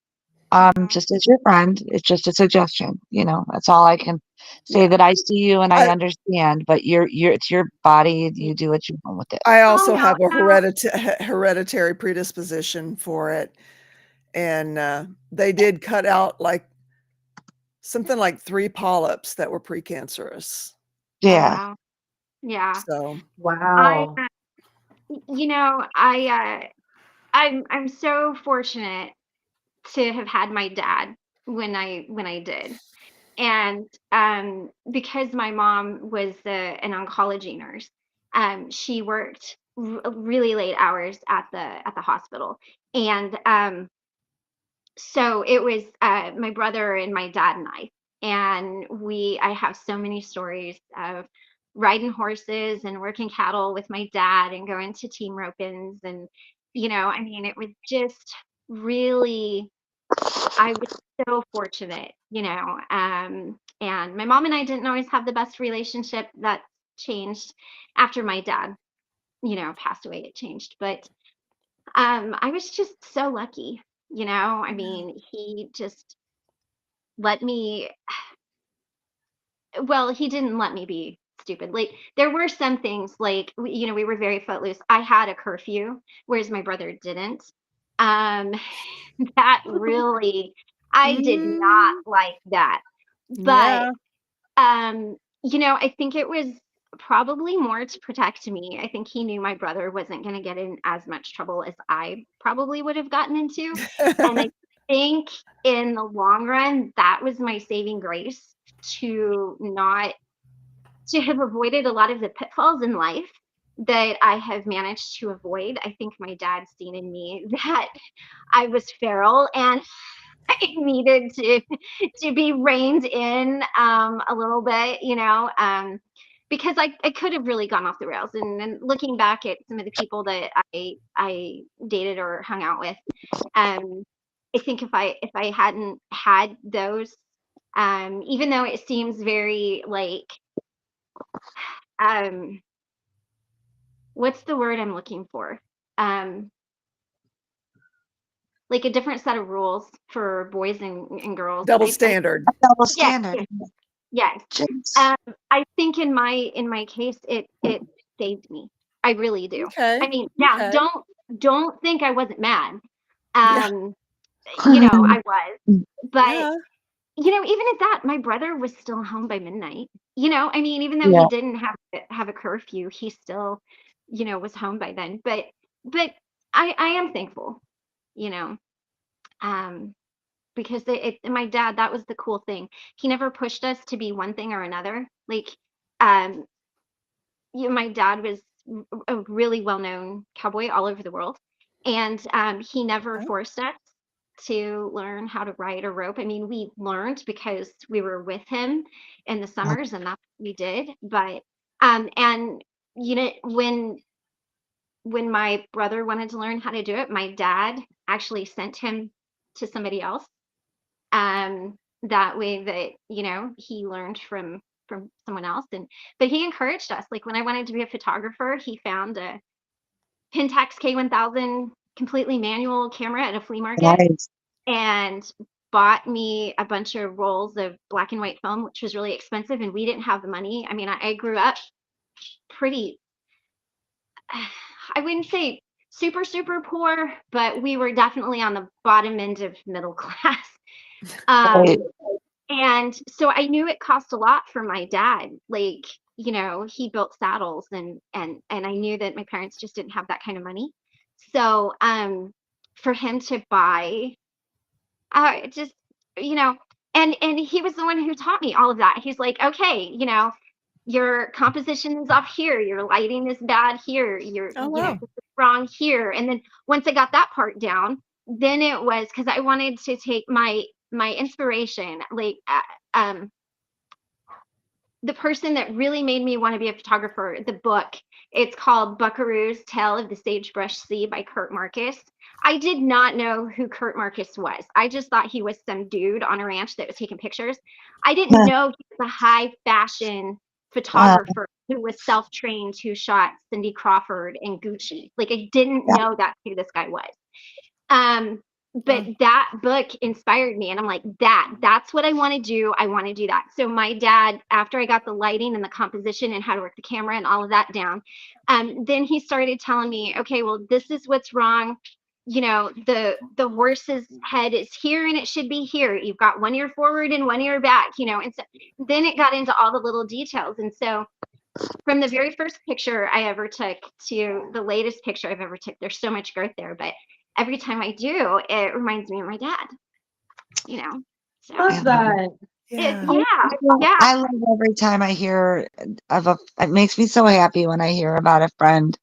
Just as your friend, it's just a suggestion. That's all I can say. Yeah. That I see you and I I, understand, but it's your body. You do what you want with it. I Oh also no, have a no. hereditary predisposition for it. And they did cut out something like 3 polyps that were precancerous. Oh Yeah. wow. Yeah. So, I Wow. I'm so fortunate to have had my dad when I did. And because my mom was an oncology nurse, she worked really late hours at the hospital. And so it was my brother and my dad and and I have so many stories of riding horses and working cattle with my dad and going to team ropings. And I mean, it was just really, I was so fortunate. And my mom and I didn't always have the best relationship. That changed after my dad passed away. It changed. But I was just so lucky. I mean, he just let me, well, he didn't let me be stupid. Like, there were some things, like, we were very footloose. I had a curfew, whereas my brother didn't. Um, that really, I did not like that. But yeah. I think it was probably more to protect me. I think he knew my brother wasn't going to get in as much trouble as I probably would have gotten into. And I think in the long run, that was my saving grace, to have avoided a lot of the pitfalls in life that I have managed to avoid. I think my dad seen in me that I was feral, and I needed to be reined in a little bit, because I could have really gone off the rails. And looking back at some of the people that I dated or hung out with, I think if I hadn't had those, even though it seems very like, what's the word I'm looking for? Like a different set of rules for boys and girls. Double I standard. Double yeah, standard. yes. Jeez. I think in my case, it saved me. I really do. Okay. I mean, now Okay. don't think I wasn't mad. Yeah. I was, but Yeah. even at that, my brother was still home by midnight. I mean, even though Yeah. he didn't have a curfew, he still, was home by then. But I am thankful, you know, um, because my dad, that was the cool thing. He never pushed us to be one thing or another. Like, um, my dad was a really well-known cowboy all over the world, and he never Okay. forced us to learn how to ride a rope. I mean, we learned because we were with him in the summers, and that's what we did. But and when my brother wanted to learn how to do it, my dad actually sent him to somebody else. That way that, he learned from someone else. But he encouraged us. Like when I wanted to be a photographer, he found a Pentax K1000 completely manual camera at a flea market Nice. and bought me a bunch of rolls of black and white film, which was really expensive, and we didn't have the money. I mean, I grew up pretty, I wouldn't say super, super poor, but we were definitely on the bottom end of middle class. Right. And so I knew it cost a lot for my dad. Like, he built saddles and I knew that my parents just didn't have that kind of money. So, for him to buy, just, you know, and he was the one who taught me all of that. He's like, okay, your composition is off here, your lighting is bad here, Oh, wow. this is wrong here. And then once I got that part down, then it was because I wanted to take my inspiration, like the person that really made me want to be a photographer, the book, it's called Buckaroo's Tale of the Sagebrush Sea by Kurt Marcus. I did not know who Kurt Marcus was. I just thought he was some dude on a ranch that was taking pictures. I didn't know he was a high fashion photographer who was self-trained, who shot Cindy Crawford and Gucci. Like I didn't know that's who this guy was. But that book inspired me, and I'm like, that's what I want to do. I want to do that. So my dad, after I got the lighting and the composition and how to work the camera and all of that down, then he started telling me, okay, well, this is what's wrong. The horse's head is here and it should be here. You've got one ear forward and one ear back, and so then it got into all the little details. And so from the very first picture I ever took to the latest picture I've ever took, there's so much growth there. But every time I do, it reminds me of my dad, So Love that. Yeah. yeah. I love every time I hear it makes me so happy when I hear about a friend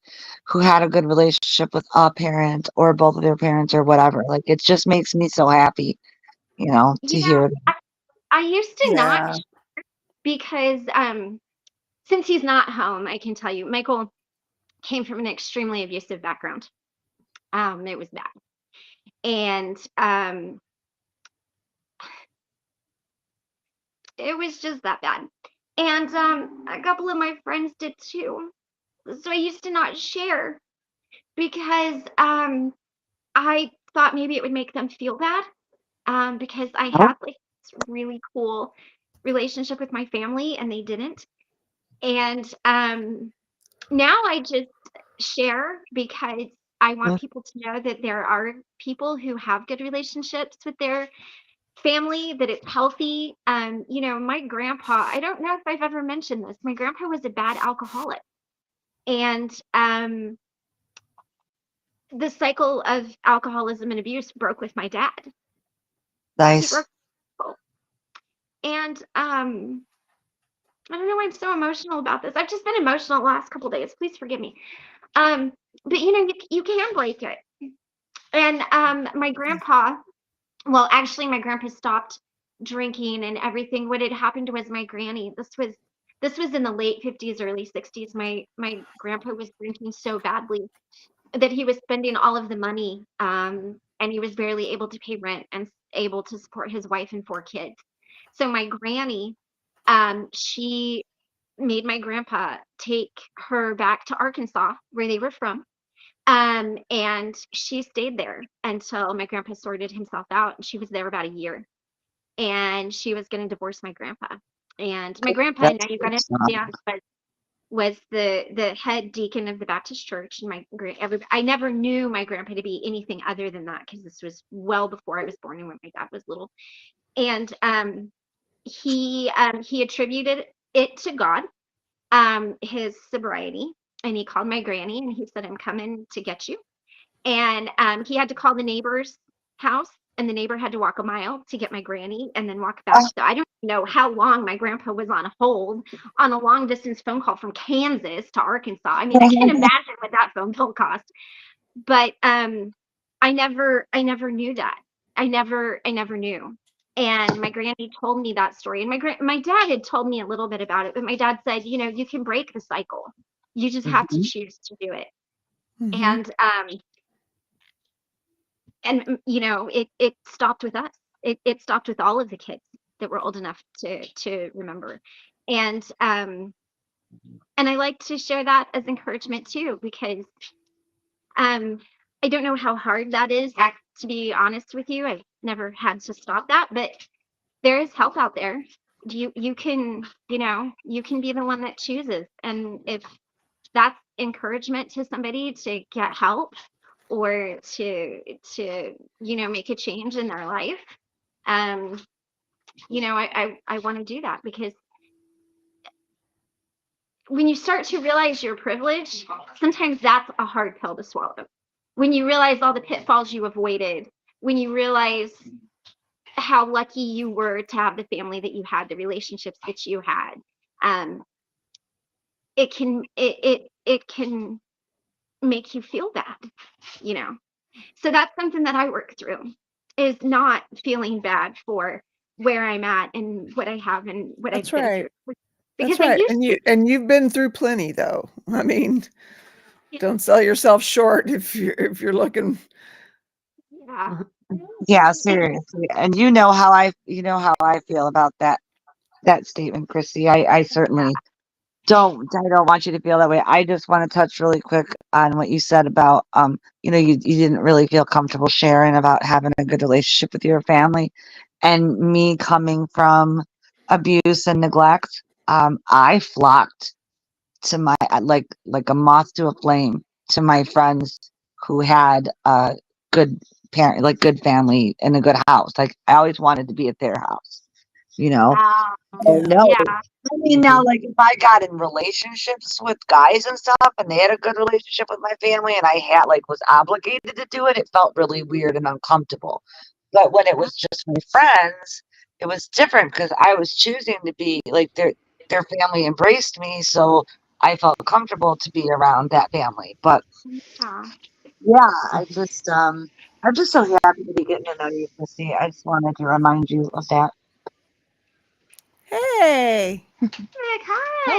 who had a good relationship with a parent or both of their parents or whatever. Like it just makes me so happy, to hear that. I used to not Yeah. because since he's not home, I can tell you, Michael came from an extremely abusive background. It was bad. And it was just that bad. And a couple of my friends did too. So I used to not share because I thought maybe it would make them feel bad because I had like this really cool relationship with my family and they didn't. And now I just share because I want people to know that there are people who have good relationships with their family, that it's healthy. My grandpa, I don't know if I've ever mentioned this, my grandpa was a bad alcoholic. And the cycle of alcoholism and abuse broke with my dad. He Nice. broke. And I don't know why I'm so emotional about this. I've just been emotional the last couple of days. Please forgive me. But you can break it. And my grandpa, well, actually, my grandpa stopped drinking and everything. What had happened was my granny. This was in the late 50s, early 60s. My grandpa was drinking so badly that he was spending all of the money, and he was barely able to pay rent and able to support his wife and 4 kids. So my granny, she made my grandpa take her back to Arkansas, where they were from. And she stayed there until my grandpa sorted himself out, and she was there about a year. And she was going to divorce my grandpa. And my grandpa, now you got to understand, was the head deacon of the Baptist church, and I never knew my grandpa to be anything other than that, because this was well before I was born and when my dad was little. And he attributed it to God, his sobriety, and he called my granny and he said, "I'm coming to get you." And he had to call the neighbor's house, and the neighbor had to walk a mile to get my granny and then walk back. So I don't know how long my grandpa was on hold on a long distance phone call from Kansas to Arkansas. I mean, I can't imagine what that phone bill cost. But I never knew that. I never knew. And my granny told me that story, and my dad had told me a little bit about it, but my dad said, you can break the cycle. You just have to choose to do it. Mhm. And it stopped with us. It stopped with all of the kids that were old enough to remember. And I like to share that as encouragement too, because I don't know how hard that is, to be honest with you. I've never had to stop that, but there is help out there. You can be the one that chooses. And if that's encouragement to somebody to get help, or to make a change in their life, I want to do that, because when you start to realize your privilege, sometimes that's a hard pill to swallow. When you realize all the pitfalls you avoided, when you realize how lucky you were to have the family that you had, the relationships that you had, it can make you feel bad, So that's something that I work through, is not feeling bad for where I'm at and what I have and what I've That's been right. through. That's Because I right. used And you've been through plenty, though. I mean, to. don't sell yourself short if you're looking. Yeah. Yeah, seriously. And you know how I feel about that statement, Chrissy. I certainly I don't want you to feel that way. I just want to touch really quick on what you said about you didn't really feel comfortable sharing about having a good relationship with your family. And me coming from abuse and neglect, I flocked to my like a moth to a flame to my friends who had a good parent, like good family and a good house. Like I always wanted to be at their house, you know. Wow. Oh Yeah. no. Yeah. I mean, now, like, if I got in relationships with guys and stuff, and they had a good relationship with my family, and I had like was obligated to do it, it felt really weird and uncomfortable. But when it was just my friends, it was different because I was choosing to be like their family embraced me, so I felt comfortable to be around that family. But Yeah. yeah, I'm just so happy to be getting to know you, Chrissy. I just wanted to remind you of that. Hey, Like, Hey, hi.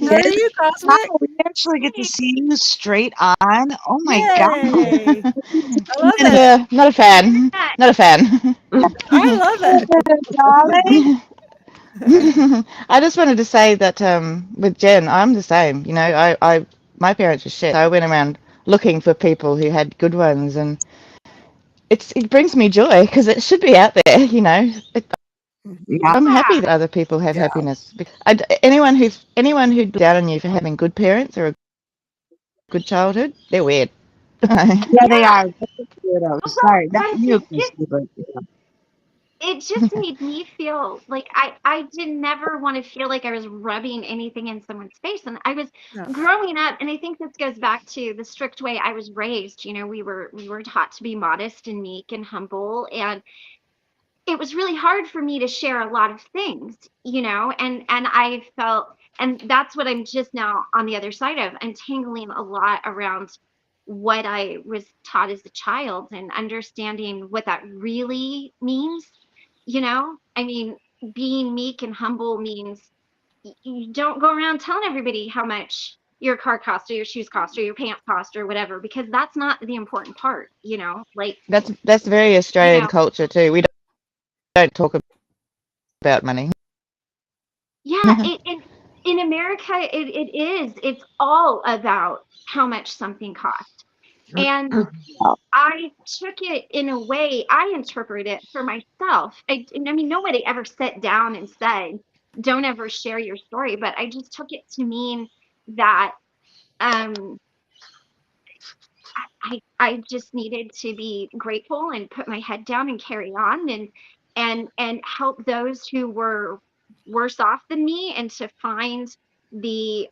how are you, wow, Cosmic? we actually get to Hey. see you straight on. Oh my God. Yay! I love it. Yeah, not a fan. Yeah. Not a fan. I love Darling. I just wanted to say that with Jen, I'm the same. My parents were shit. I went around looking for people who had good ones, and it brings me joy because it should be out there. Yeah. I'm happy Yeah. that other people have Yeah. happiness. Anyone who'd down on you for having good parents or a good childhood, they're weird. Yeah, they Yeah. are. Weirdos. Also, Sorry, not guys, you, Christy, but yeah. it just made me feel like I did never want to feel like I was rubbing anything in someone's face. And I was No. growing up, and I think this goes back to the strict way I was raised. We were taught to be modest and meek and humble, and it was really hard for me to share a lot of things, and I felt, and that's what I'm just now on the other side of. I'm tangling a lot around what I was taught as a child and understanding what that really means. I mean, being meek and humble means you don't go around telling everybody how much your car cost or your shoes cost or your pants cost or whatever, because that's not the important part, like, That's very you Australian know culture too. We don't talk about money. Yeah, in America, it is. It's all about how much something costs. And I took it in a way, I interpret it for myself. I mean, nobody ever sat down and said, don't ever share your story, but I just took it to mean that um, I just needed to be grateful and put my head down and carry on and help those who were worse off than me, and to find the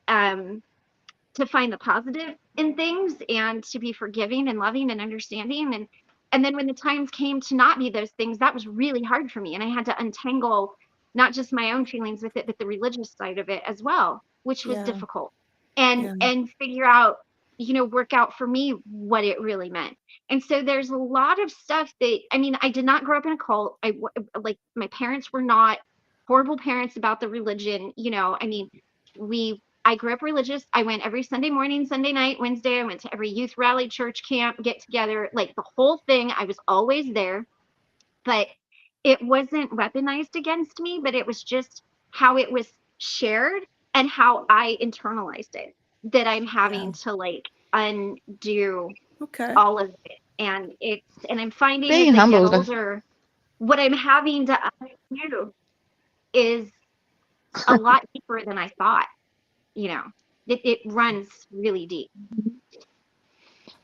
positive in things, and to be forgiving and loving and understanding. And then when the times came to not be those things, that was really hard for me. And I had to untangle not just my own feelings with it, but the religious side of it as well, which was difficult. And figure out, work out for me what it really meant. And so there's a lot of stuff that, I mean, I did not grow up in a cult. Like, my parents were not horrible parents about the religion. I mean, I grew up religious. I went every Sunday morning, Sunday night, Wednesday. I went to every youth rally, church camp, get together, like the whole thing. I was always there, but it wasn't weaponized against me, but it was just how it was shared and how I internalized it, that I'm having to like undo all of it. And I'm finding Being as I humble get older, what I'm having to undo is a lot deeper than I thought. It runs really deep.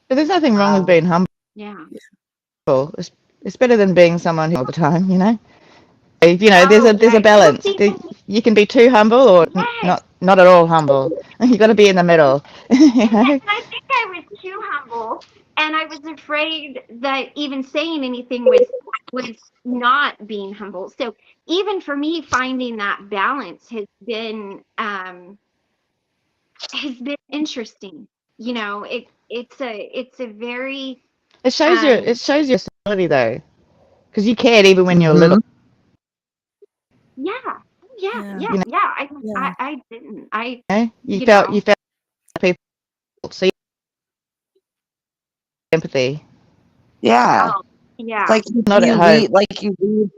But there's nothing wrong with being humble. Yeah. It's better than being someone who all the time, there's a balance. You can be too humble or not at all humble. You got to be in the middle. I think I was too humble, and I was afraid that even saying anything was not being humble. So even for me, finding that balance has been interesting. It's a very It shows your stability though, because you cared even when you're little. Yeah. I didn't. You felt people see empathy. Yeah. Oh, yeah. It's like Not at home. you read.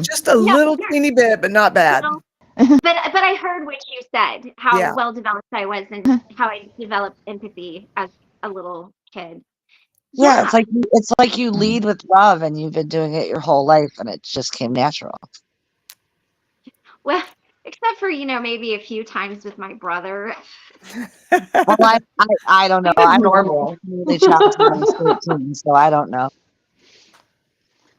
Just a little teeny bit, but not bad. But I heard what you said, how well developed I was, and how I developed empathy as a little kid. Yeah, it's like you lead with love, and you've been doing it your whole life, and it just came natural. Well, except for maybe a few times with my brother. Well, I don't know. I'm normal. Really child when I was 13, so I don't know.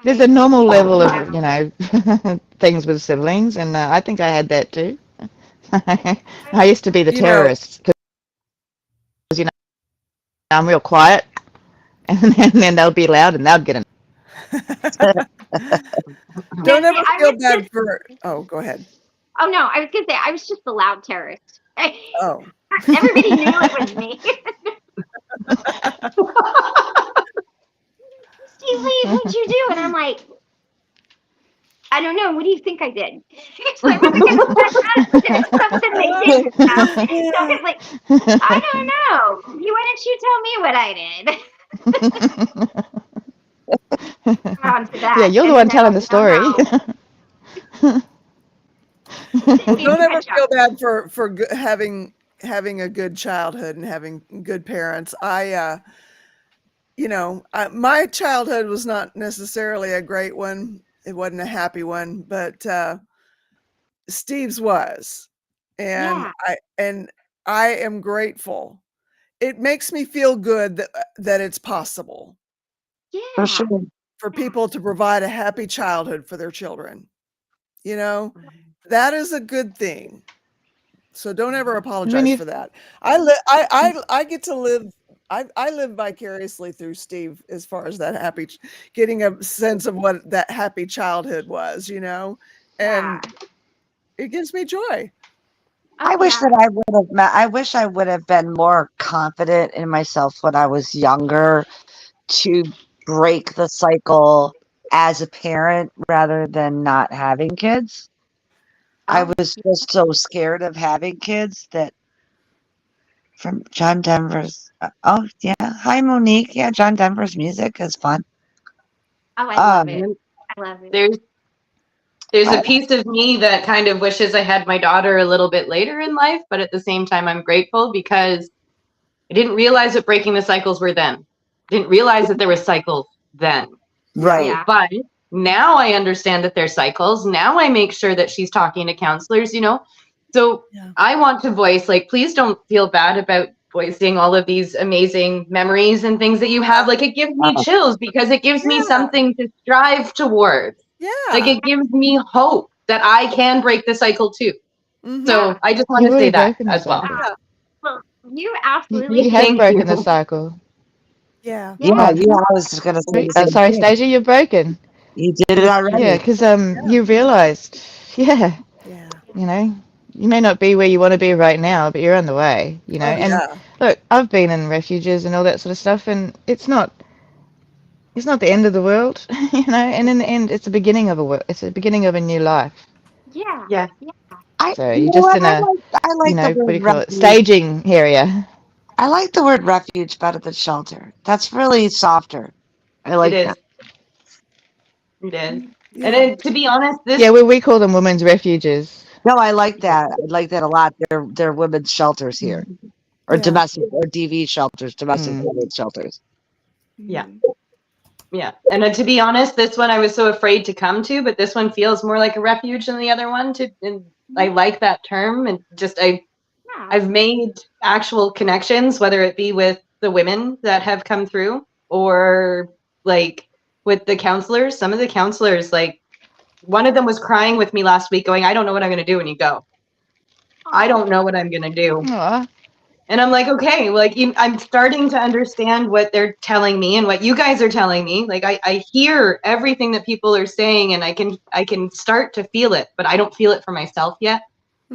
There's a normal level of things with siblings, and I think I had that too. I used to be the terrorist because I'm real quiet, and then they'll be loud and they'll get in. Don't ever feel bad for. Oh, go ahead. Oh no, I was gonna say I was just the loud terrorist. Oh. Everybody knew it was me. Steve Lee, what'd you do? And I'm like, I don't know. What do you think I did? Something they did. So like, I don't know. Why don't you tell me what I did? Yeah, you're the one telling the story. Well, don't ever feel bad for having a good childhood and having good parents. My childhood was not necessarily a great one. It wasn't a happy one, but Steve's was, and I am grateful. It makes me feel good that it's possible. Yeah. For sure. For people to provide a happy childhood for their children. That is a good thing. So don't ever apologize for that. I get to live. I live vicariously through Steve as far as that getting a sense of what that happy childhood was, and it gives me joy. I wish that I would have I wish I would have been more confident in myself when I was younger to break the cycle as a parent rather than not having kids. I was just so scared of having kids that from John Denver's. Oh, yeah. Hi, Monique. Yeah, John Denver's music is fun. Oh, I love it. I love it. There's a piece of me that kind of wishes I had my daughter a little bit later in life, but at the same time, I'm grateful because I didn't realize what breaking the cycles were then. Didn't realize that there were cycles then. Right. Yeah. But now I understand that there's cycles. Now I make sure that she's talking to counselors, So Yeah. I want to voice, like, please don't feel bad about voicing all of these amazing memories and things that you have. Like, it gives me chills because it gives me Yeah. something to strive towards. Like, Yeah. it gives me hope that I can break the cycle too. Mhm. So I just want You've to say already that broken the as well. cycle. Yeah. Well, you absolutely You have Thank broken the you. cycle. Yeah. Yeah, Yeah. yeah. I was just gonna say the same Sorry, thing. Stasia, you're broken. You did it Yeah, already. because you realized, yeah, Yeah. you know, you may not be where you want to be right now, but you're on the way, you know. Oh, And yeah. look, I've been in refuges and all that sort of stuff, and it's not the end of the world, you know. And in the end, it's the beginning of it's the beginning of a new life. Yeah. Yeah. So You you're know just what? in a, I like the what do word you call it, refuge. staging area. I like the word refuge better than shelter. That's really softer. I It like is. that. It is. Yeah. And then, to be honest, this Yeah, we call them women's refuges. No, I like that. I like that a lot. They're women's shelters here, or Yeah. domestic or DV shelters, domestic Mm. violence shelters. yeah. Mhm. Yeah. And then, to be honest, this one I was so afraid to come to, but this one feels more like a refuge than the other one. And I like that term. And just Yeah. I've made actual connections, whether it be with the women that have come through or like with the counselors. Some of the counselors, like one of them was crying with me last week, going, I don't know what I'm going to do when you go. I don't know what I'm going to do. Aw. And I'm like, okay, like I'm starting to understand what they're telling me and what you guys are telling me. Like I hear everything that people are saying and I can start to feel it, but I don't feel it for myself yet.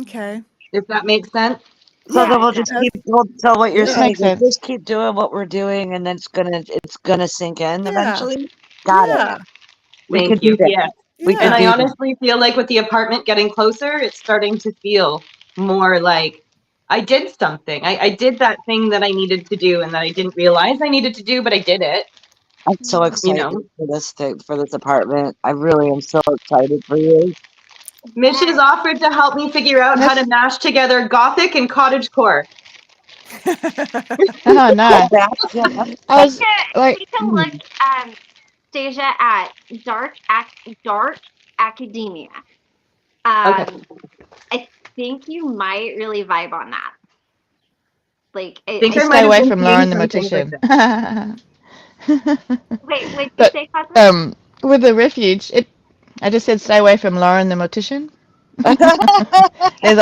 Okay. If that makes sense. So Yeah. then we'll It just does. keep. So what you're It Yeah. saying makes is sense. just keep doing what we're doing, and then it's gonna sink in Yeah. eventually. Got it. Yeah. We Thank could do you. that. Yes. We Yeah. And could I do that. honestly feel like with the apartment getting closer, it's starting to feel more like I did something. I did that thing that I needed to do and that I didn't realize I needed to do, but I did it, I'm so you excited know. for this thing, for this apartment. I really am so excited for you. Mish has offered to help me figure out how to That's mash together Gothic and cottagecore. oh no. That's it. I was like, Take a look, Stasia, at dark academia. Okay. I think you might really vibe on that. Like, I think to I stay might have away been from seeing Lauren the some things like mortician. that. wait, what did you But say, Cosmo? with the refuge, I just said stay away from Lauren the mortician. There's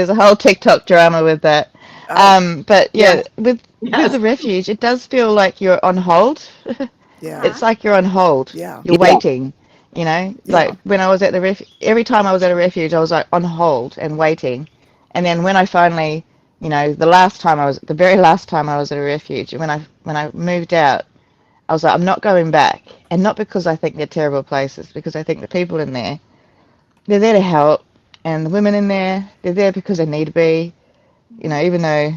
a whole TikTok drama with that. Oh, But yeah, Yes. with Yes. the refuge, it does feel like you're on hold. yeah. It's like you're on hold. Yeah. You're Yeah. waiting. You know, Yeah. like when I was at the every time I was at a refuge, I was like on hold and waiting. And then when I finally, the very last time I was at a refuge, when I moved out, I was like, I'm not going back. And not because I think they're terrible places, because I think the people in there, they're there to help. And the women in there, they're there because they need to be. You know, even though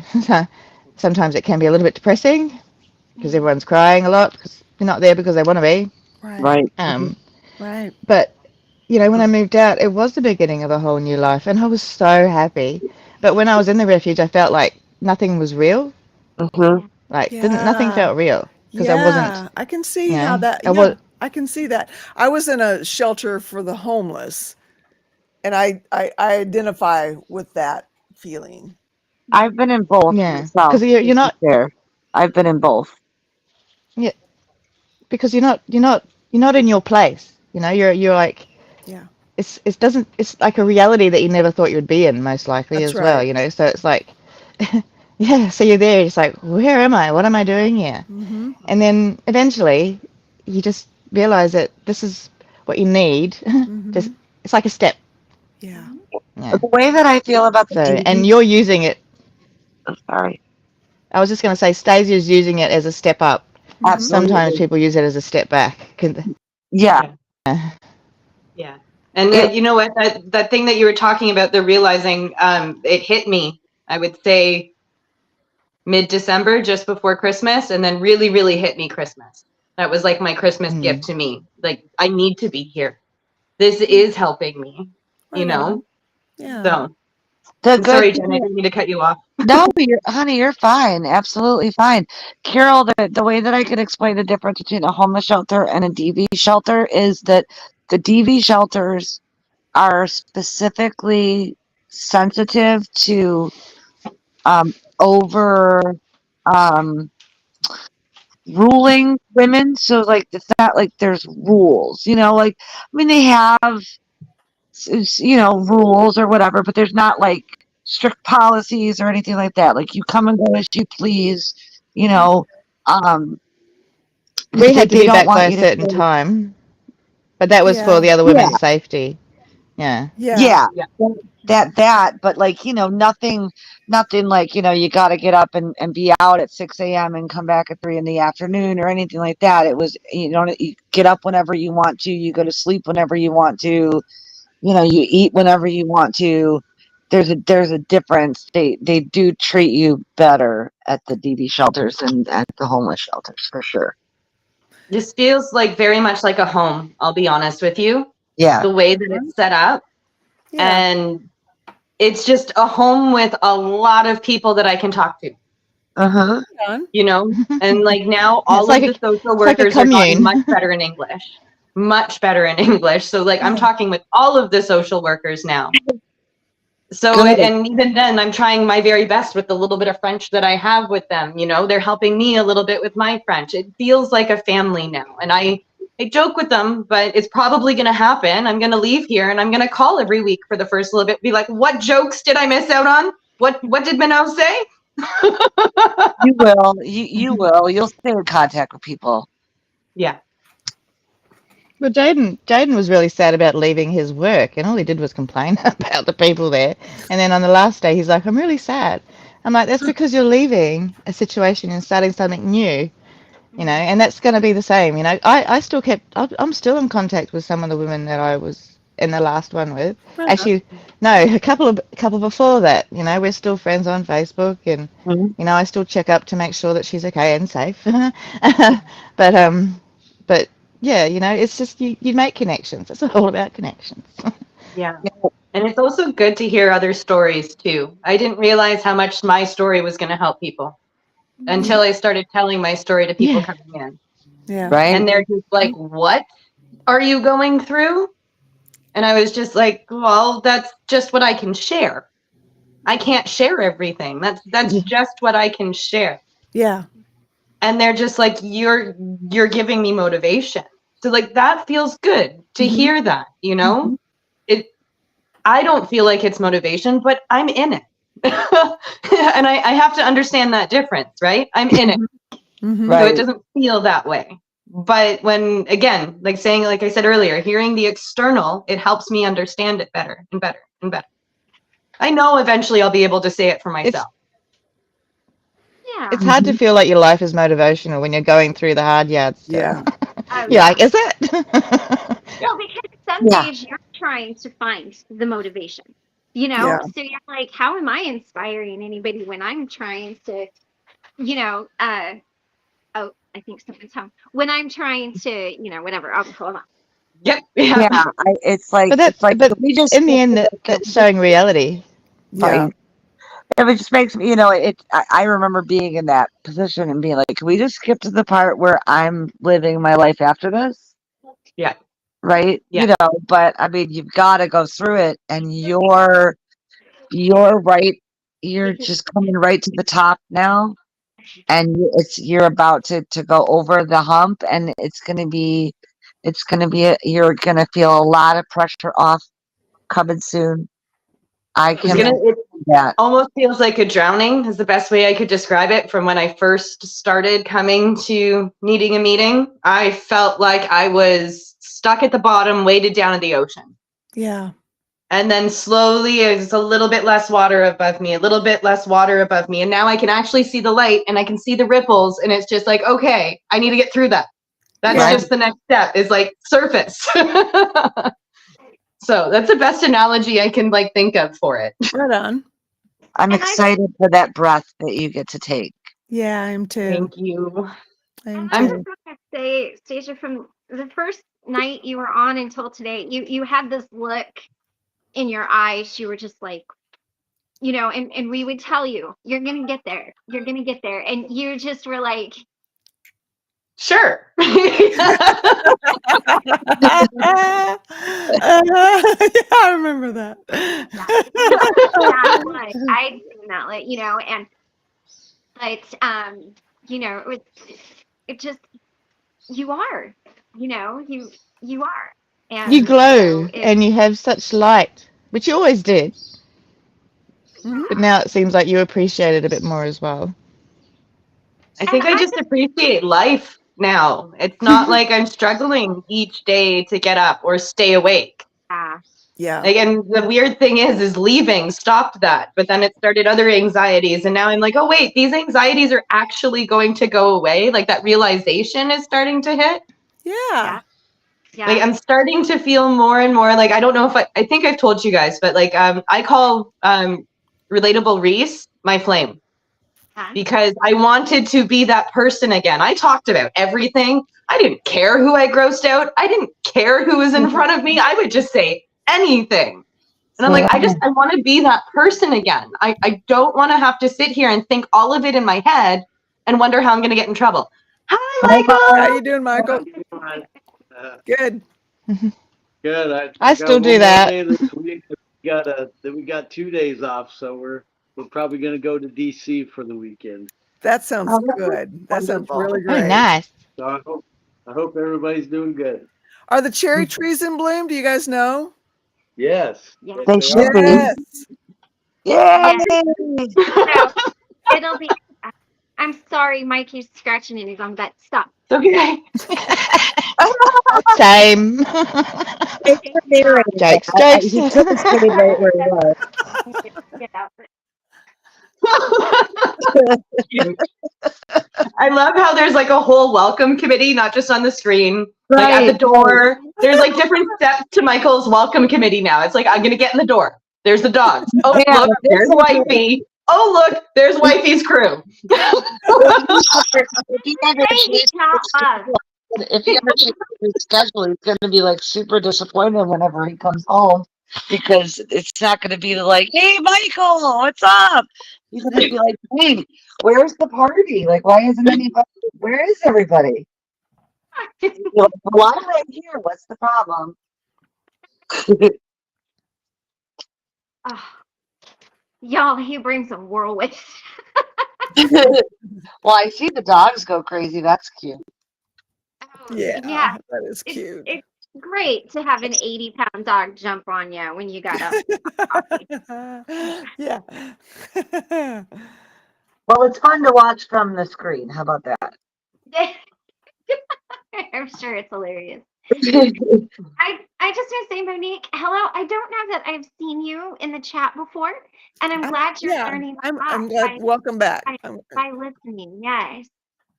sometimes it can be a little bit depressing because everyone's crying a lot because they're not there because they want to be. Right. Right. Right. But when I moved out, it was the beginning of a whole new life, and I was so happy. But when I was in the refuge, I felt like nothing was real. Mm-hmm. Like didn't nothing Yeah. felt real because I wasn't. Yeah. I can see You how know, that, I was. I can see that. I was in a shelter for the homeless, and I identify with that feeling. I've been in both Yeah, myself. because you're Just to not. share. I've been in both. Yeah, because you're not in your place. You know, you're like Yeah. it's like a reality that you never thought you'd be in, most likely That's as well. right. You know, so it's like. Yeah, so you're there, it's like, where am I? What am I doing here? Mm-hmm. And then eventually you just realize that this is what you need. Mm-hmm. Just it's like a step. Yeah. Yeah. The way that I feel about the So and DV. you're using it. Sorry. I was just going to say Stasia's using it as a step up. Mm-hmm. Sometimes Absolutely. people use it as a step back. Yeah. Yeah. Yeah. And It, you know what? That thing that you were talking about, the realizing, it hit me, I would say mid-December, just before Christmas, and then really, really hit me Christmas. That was like my Christmas gift to me. Like, I need to be here. This is helping me, you Right on. know? Yeah. So the I'm good sorry, thing. Jen, I didn't mean to cut you off. No, honey, you're fine. Absolutely fine. Carol, the way that I could explain the difference between a homeless shelter and a DV shelter is that the DV shelters are specifically sensitive to over ruling women. So like it's not like there's rules, like I mean they have rules or whatever, but there's not like strict policies or anything like that. Like you come and go as you please, um We had to they be don't back by want a you to certain feel, time, but that was for Yeah. the other yeah, women's safety. Yeah. Yeah. yeah, Yeah. that, but like, nothing like, you got to get up and be out at 6 a.m. and come back at 3 in the afternoon or anything like that. It was, you get up whenever you want to, you go to sleep whenever you want to, you eat whenever you want to. There's a difference. They do treat you better at the DV shelters and at the homeless shelters for sure. This feels like very much like a home, I'll be honest with you. Yeah. The way that it's set up. Yeah. And it's just a home with a lot of people that I can talk to, Uh-huh. Done. and like now It's all of like the social it's like a workers are talking commune. much better in English. Much better in English. So like I'm Yeah. talking with all of the social workers now. So, Good. and even then, I'm trying my very best with the little bit of French that I have with them. They're helping me a little bit with my French. It feels like a family now. And I joke with them, but it's probably going to happen. I'm going to leave here and I'm going to call every week for the first little bit, be like, what jokes did I miss out on? What did Minnow say? You will. You will. You'll stay in contact with people. Yeah. Well, Jaden was really sad about leaving his work, and all he did was complain about the people there. And then on the last day, he's like, "I'm really sad." I'm like, "That's because you're leaving a situation and starting something new, and that's going to be the same." I still I'm still in contact with some of the women that I was in the last one with. Actually, no, a couple before that. We're still friends on Facebook, and Mhm. I still check up to make sure that she's okay and safe. but but yeah, it's just you make connections. It's all about connections. Yeah. And it's also good to hear other stories too. I didn't realize how much my story was going to help people until I started telling my story to people Yeah. coming in. Yeah. Right? And they're just like, what are you going through? And I was just like, well, that's just what I can share. I can't share everything. That's just what I can share. Yeah. And they're just like, you're giving me motivation. So like that feels good to hear that, It I don't feel like it's motivation, but I'm in it. And I have to understand that difference, right? I'm in it. Mm-hmm. So Right. it doesn't feel that way. But when, again, like I said earlier, hearing the external, it helps me understand it better and better and better. I know eventually I'll be able to say it for myself. Yeah. It's hard to feel like your life is motivational when you're going through the hard yards still. Yeah. Oh, You're yeah. like, is it? Well, because some Yeah. days you're trying to find the motivation, Yeah. So you're like, how am I inspiring anybody when I'm trying to, oh, I think someone's home. When I'm trying to, whatever, I'll hold on. Yep. Yeah. Yeah. It's like, but can we just in the get end, to can that's we just showing reality. Yeah. fight? It just makes me, I remember being in that position and being like, can we just skip to the part where I'm living my life after this? Yeah. Right? Yeah. But I mean, you've got to go through it and you're right. You're just coming right to the top now. And you're about to go over the hump and you're going to feel a lot of pressure off coming soon. I It's can it that. almost feels like a drowning is the best way I could describe it. From when I first started coming to needing a meeting, I felt like I was stuck at the bottom, weighted down in the ocean. Yeah. And then slowly it's a little bit less water above me, a little bit less water above me. And now I can actually see the light and I can see the ripples. And it's just like, okay, I need to get through that. That's Yeah. just the next step is like surface. So that's the best analogy I can think of for it. Right on. I'm And excited for that breath that you get to take. Yeah, I am too. Thank you. I am I too. just want to say, Stacia, from the first night you were on until today, you had this look in your eyes. You were just like, and we would tell you, you're gonna get there. You're gonna get there. And you just were like, Sure. Yeah, I remember that. That's like I'd seen that, like, and but it was it just you are, you are, You and glow so and you have such light, which you always did, Mhm. but now it seems like you appreciate it a bit more as well. I think I just appreciate life now. It's not like I'm struggling each day to get up or stay awake. Yeah. Like, and the weird thing is leaving stopped that, but then it started other anxieties, and now I'm like, oh wait, these anxieties are actually going to go away. Like that realization is starting to hit. Yeah. Like I'm starting to feel more and more like I don't know if I think I've told you guys, but like I call relatable Reese my flame because I wanted to be that person again. I talked about everything. I didn't care who I grossed out. I didn't care who was in front of me. I would just say anything. And I'm like, I want to be that person again. I don't want to have to sit here and think all of it in my head and wonder how I'm going to get in trouble. Hi, Michael. How you doing, Michael? Good. Good. I got still one do more that. day this week. We got 2 days off, so we're probably going to go to DC for the weekend. That sounds good. That sounds really Oh, great. nice. So I hope everybody's doing good. Are the cherry trees in bloom? Do you guys know? Yes, They should be. Yes. Yay! so it'll be. I'm sorry, Mikey's scratching in his own butt. Stop. Okay. Same. Thanks for narrating Jokes, that. jokes. He could have stayed right where he was. Get out. I love how there's like a whole welcome committee, not just on the screen, like at the Right. door. There's like different steps to Michael's welcome committee now. It's like, I'm going to get in the door. There's the dogs. Oh, Yeah, look, there's wifey. Oh, look, there's wifey's crew. If he ever changes his schedule, he's going to be like super disappointed whenever he comes home because it's not going to be like, "Hey, Michael, what's up?" He's going to be like, "Hey, where's the party? Like, why isn't anybody? Where is everybody?" You're like, "Well, I'm right here. What's the problem?" Y'all, he brings a whirlwind. Well, I see the dogs go crazy. That's cute. Yeah. That is cute. It's great to have an 80-pound dog jump on you when you got up. Yeah. Well, it's fun to watch from the screen. How about that? I'm sure it's hilarious. I just want to say, Monique, hello. I don't know that I've seen you in the chat before, and I'm glad you're learning a lot I'm glad. Welcome back. by listening. Yes.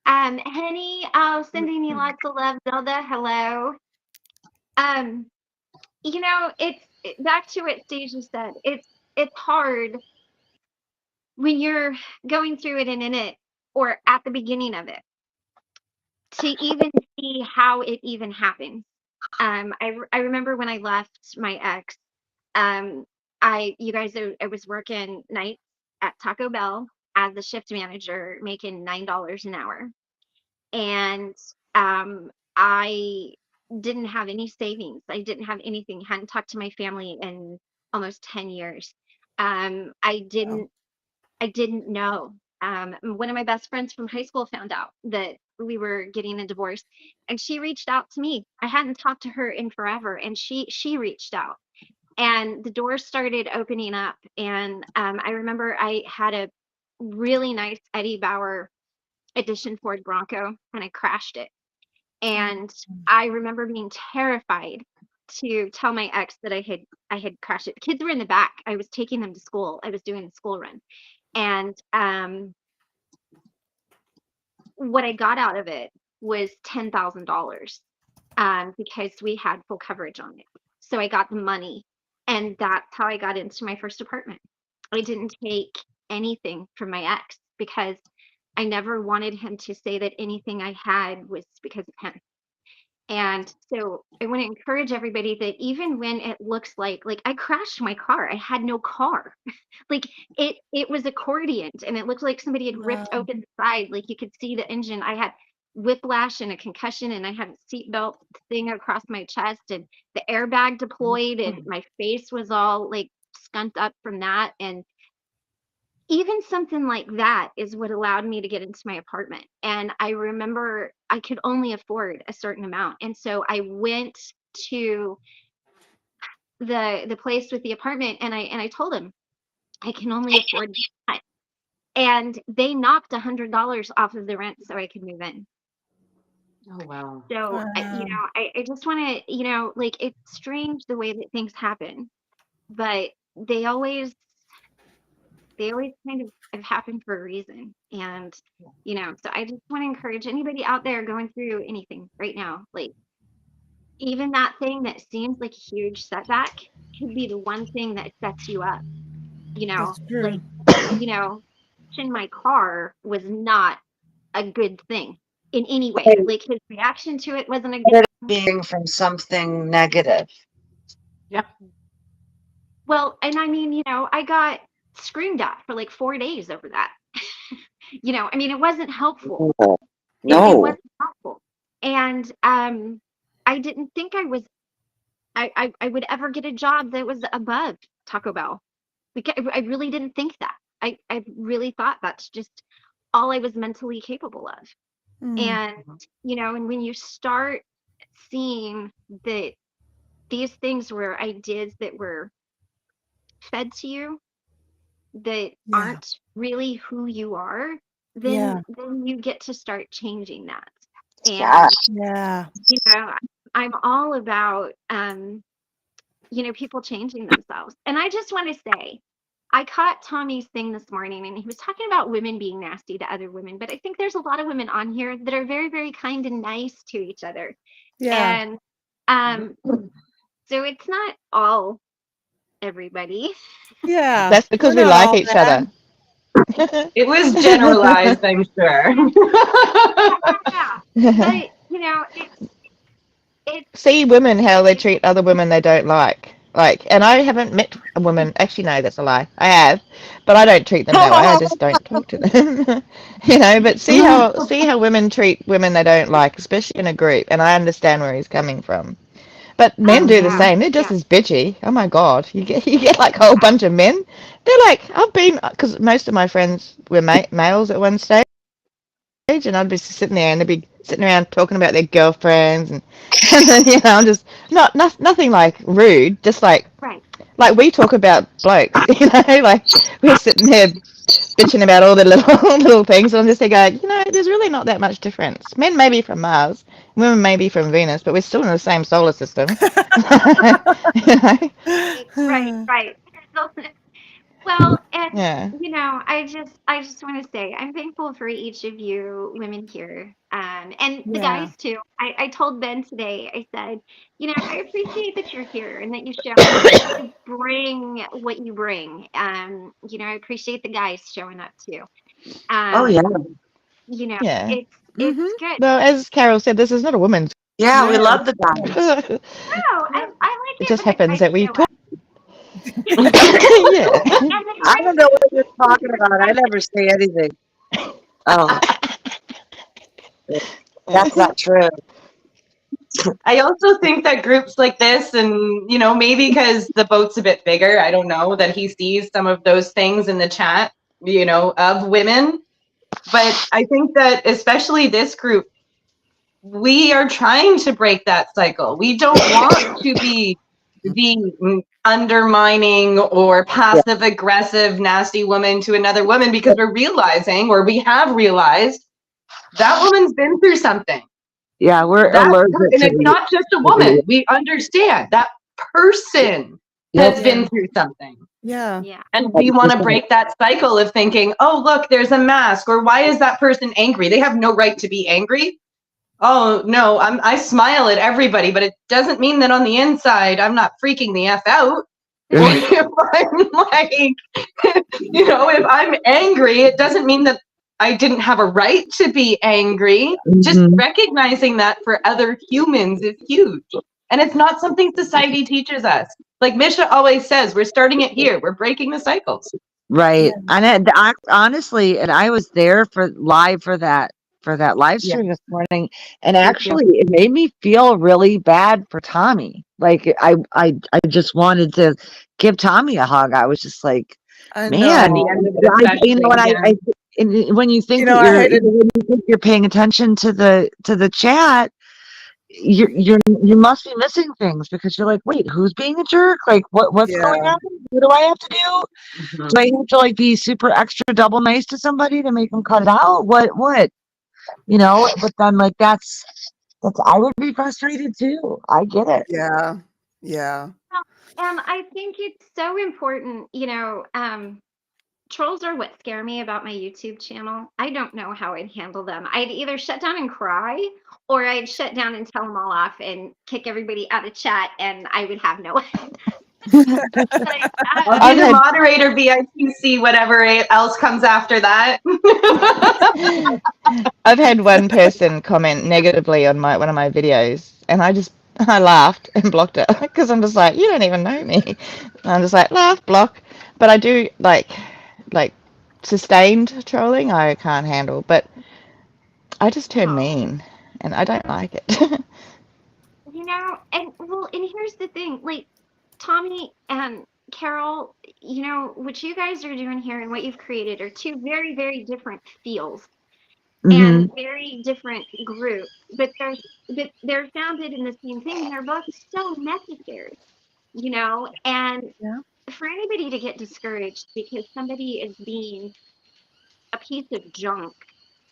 Henny, sending you lots of love. Zelda, hello. It's back to what Stasia said. It's hard when you're going through it and in it, or at the beginning of it, to even see how it even happened. I remember when I left my ex, I was working nights at Taco Bell as the shift manager, making $9 an hour, and I didn't have any savings. I didn't have anything. Hadn't talked to my family in almost 10 years. I didn't know. One of my best friends from high school found out that we were getting a divorce, and she reached out to me. I hadn't talked to her in forever, and she reached out, and the doors started opening up. And I remember I had a really nice Eddie Bauer edition Ford Bronco, and I crashed it. And I remember being terrified to tell my ex that I had crashed it. The kids were in the back. I was taking them to school. I was doing the school run. And what I got out of it was $10,000 because we had full coverage on it. So I got the money, and that's how I got into my first apartment. I didn't take anything from my ex because I never wanted him to say that anything I had was because of him. And so I want to encourage everybody that even when it looks like I crashed my car, I had no car. Like it was accordioned, and it looked like somebody had ripped open the side. Like you could see the engine. I had whiplash and a concussion, and I had a seatbelt thing across my chest, and the airbag deployed, and my face was all like skunked up from that. And even something like that is what allowed me to get into my apartment. And I remember I could only afford a certain amount. And so I went to the place with the apartment, and I told him I can only afford that. And they knocked $100 off of the rent so I could move in. Oh wow. So, Wow. I just want to, like, it's strange the way that things happen, but they always kind of have happened for a reason. And, so I just want to encourage anybody out there going through anything right now, like, even that thing that seems like a huge setback could be the one thing that sets you up, That's like, true. in my car was not a good thing in any way. Like, his reaction to it wasn't a good Being from something negative. Yeah. Well, and I mean, I got screamed at for like 4 days over that. I mean, it wasn't helpful. It No. wasn't helpful. And I didn't think I would ever get a job that was above Taco Bell. Like, I really didn't think that. I really thought that's just all I was mentally capable of. And, and when you start seeing that these things were ideas that were fed to you that Yeah. aren't really who you are, Yeah. then you get to start changing that. Yeah. And Yeah. I'm all about people changing themselves. And I just want to say, I caught Tommy's thing this morning, and he was talking about women being nasty to other women, but I think there's a lot of women on here that are very, very kind and nice to each other. Yeah. And so it's not all everybody. Yeah. That's because We're we not like all each bad. other. It was generalized, I'm sure. Yeah. But it's See women how they treat other women they don't like. And I haven't met a woman. Actually, no, that's a lie. I have, but I don't treat them that way. I just don't talk to them. But see how women treat women they don't like, especially in a group. And I understand where he's coming from. But men oh do the yeah. same. They're just as bitchy. Oh my god, you get like a whole bunch of men. They're like, because most of my friends were males at one stage, and I'd be sitting there and they'd be sitting around talking about their girlfriends, and and then I'm just nothing like rude, just like Right. we talk about blokes, like we're sitting there bitching about all the little little things, and I'm just there going, there's really not that much difference. Men may be from Mars, women may be from Venus, but we're still in the same solar system. Right. Well, and Yeah. I just want to say I'm thankful for each of you women here, and the Yeah. guys too. I told Ben today. I said, I appreciate that you're here and that you bring what you bring. I appreciate the guys showing up too. Oh yeah. Yeah. It's good. Well, as Carol said, this is not a woman's. Yeah, we No. love the guys. No, I like It it just when the happens guys that we show talk. up. And Yeah. the I guys don't know what you're talking about. I never say anything. Oh, that's not true. I also think that groups like this, and maybe because the boat's a bit bigger, I don't know, that he sees some of those things in the chat, of women. But I think that especially this group, we are trying to break that cycle. We don't want to be the undermining or passive aggressive nasty woman to another woman, because we're realizing, or we have realized, that woman's been through something. Yeah, we're And allergic to it's not just a woman. We understand that person Yep. has been through something. Yeah. Yeah. And we want to break that cycle of thinking, oh, look, there's a mask, or why is that person angry? They have no right to be angry. Oh, no, I smile at everybody, but it doesn't mean that on the inside I'm not freaking the F out. Or if I'm like, if I'm angry, it doesn't mean that I didn't have a right to be angry. Just recognizing that for other humans is huge. And it's not something society teaches us. Like Misha always says, we're starting it here. We're breaking the cycles. Right. And I honestly, and I was there live for that for that live Yeah. stream this morning, and Thank you. actually, it made me feel really bad for Tommy. Like I just wanted to give Tommy a hug. I was just like, I man, At the end know. of it, especially. and Yeah. and when you think that I hated. when you think you're paying attention to the chat, you must be missing things because you're like, wait, who's being a jerk? Like, what's going Yeah. on? What do I have to do? Mhm. Do I have to like be super extra double nice to somebody to make them cut it out? What? But then like that's I would be frustrated too. I get it. Yeah. Yeah. I think it's so important, trolls are what scare me about my YouTube channel. I don't know how I'd handle them. I'd either shut down and cry, or I'd shut down and tell them all off and kick everybody out of chat, and I would have no like, I'll I've be the had moderator, BITC, whatever else comes after that. I've had one person comment negatively on one of my videos, and I laughed and blocked it because I'm just like, you don't even know me. And I'm just like, laugh, block. But I do like sustained trolling. I can't handle, but I just turn oh, mean, and I don't like it. and here's the thing, like Tommy and Carol, what you guys are doing here and what you've created are two very, very different feels Hmm. and very different groups, but they're founded in the same thing, and they're both so necessary, and Yeah. for anybody to get discouraged because somebody is being a piece of junk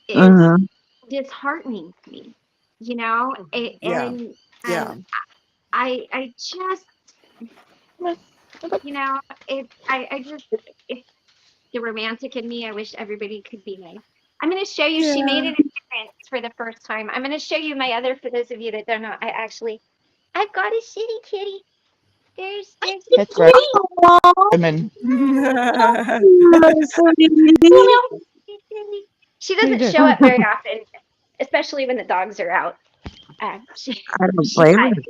is Hmm. disheartening to me, Yeah. and Yeah. I just, I just, it's the romantic in me. I wish everybody could be nice. I'm going to show you. She made Yeah. an appearance for the first time. I'm going to show you my other. For those of you that don't know, I've got a city kitty. There's a That's Oh, Roman. so kitty. She What do you doesn't do? show up very often, especially when the dogs are out. I don't She's blame her. hiding.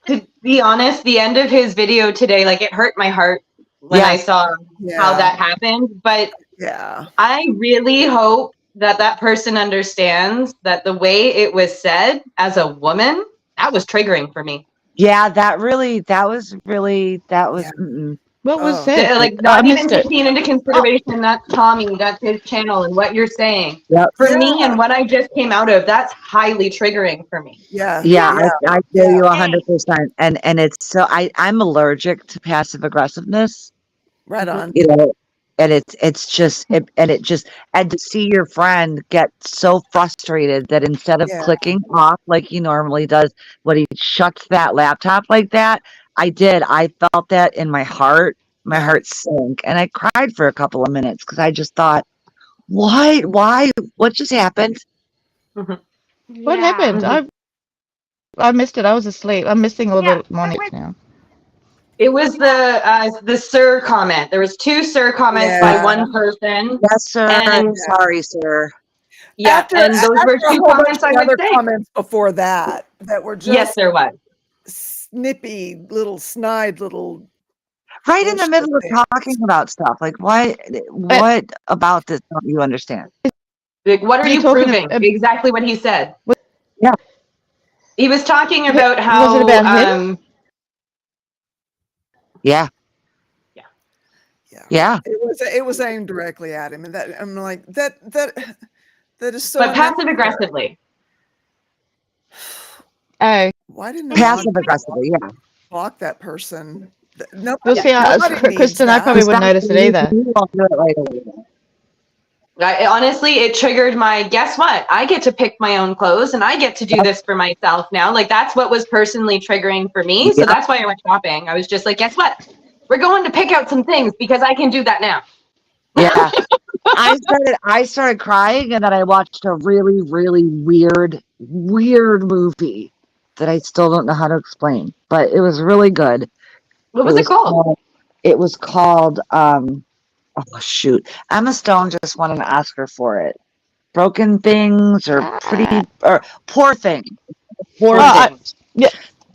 To be honest, the end of his video today, like it hurt my heart when I Yes. saw how Yeah. that happened. But Yeah. I really hope that that person understands that the way it was said as a woman, that was triggering for me. Yeah, that was Yeah. What was Oh. said? Like I not even missed it. taking into consideration that's Tommy, that's his channel and what you're saying. Yep. For Yeah. me and what I just came out of, that's highly triggering for me. Yeah. Yeah, Yeah. I feel Yeah. you 100%. And it's so I'm allergic to passive aggressiveness, Right Mhm. on. and and to see your friend get so frustrated that instead of Yeah. clicking off like he normally does, when he shuts that laptop like that, I felt that in my heart. My Yeah. heart sank, and I cried for a couple of minutes because I just thought, what just happened? Mhm. What Yeah. happened? Mhm. I missed it. I was asleep. I'm missing all Yeah. the mornings now. It was the sir comment. There was two sir comments by Yeah. one person, Yes, sir. and Sorry, sir. yeah, After and those were a two whole bunch comments I of would other say. comments before that were Yes, just there was. snippy little snide little Right in the bullshit middle of things. talking about stuff. Like, But what about this don't you understand? Like, what are you you talking proving? about? Exactly what he said. Yeah. He was talking about Was it how about him? Yeah. yeah. Yeah. Yeah. It was aimed directly at him, and that I'm like that is so But passive unnecessary. aggressively. Oh, Why didn't nobody Passive aggressively, yeah. block that person? well, Nobody, see, nobody needs Kristen, I probably that. wouldn't notice it either. You won't do it right away. Honestly, it triggered my, guess what? I get to pick my own clothes and I get to do this for myself now. Like, that's what was personally triggering for me. So Yeah. that's why I went shopping. I was just like, guess what? We're going to pick out some things because I can do that now. Yeah. I started crying, and then I watched a really, really weird movie that I still don't know how to explain, but it was really good. What was it called? It was called oh shoot. Emma Stone just won an Oscar for it. Broken Things or Poor Thing. Poor Oh, Thing. yeah.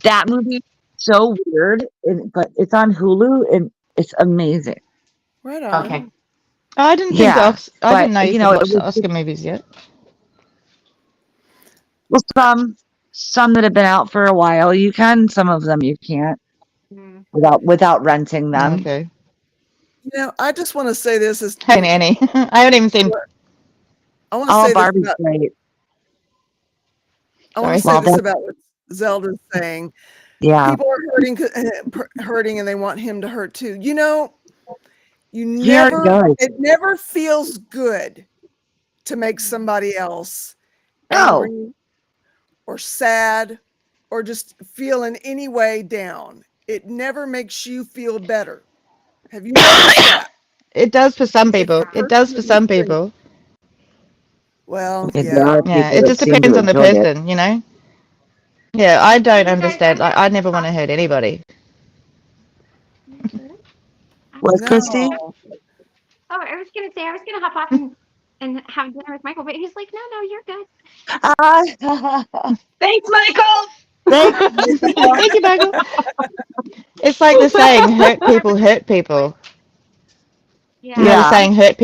That movie is so weird, but it's on Hulu and it's amazing. Right on. Okay. I didn't think Yeah, I but didn't know you you could know, it watch the was Oscar movies yet. Well, some that have been out for a while, you can. Some of them you can't Mm. without renting them. Okay. I just want to say this is, Hey, Annie. I haven't even seen. I want to Oh, say this Barbie's about, great. I want to Sorry. say Well, this that's about what Zelda's saying. yeah. People are hurting and they want him to hurt too. Here it goes. It never feels good to make somebody else No, angry or sad or just feel in any way down. It never makes you feel better. Have you noticed that? It does for some It's people. the It first does for thing you some think. people. Well, there yeah. are Yeah, people it that just seem to depends on the enjoy it. person, you know? Yeah, I don't You guys understand. Like, ever I never want to hurt anybody. What, Christy? No. Oh, I was gonna say I was gonna hop off and have dinner with Michael, but he's like, no, you're good. Thanks, Michael. Thank Thank you, Michael. It's like the saying, hurt people hurt people. You know, the Yeah. yeah, saying, hurt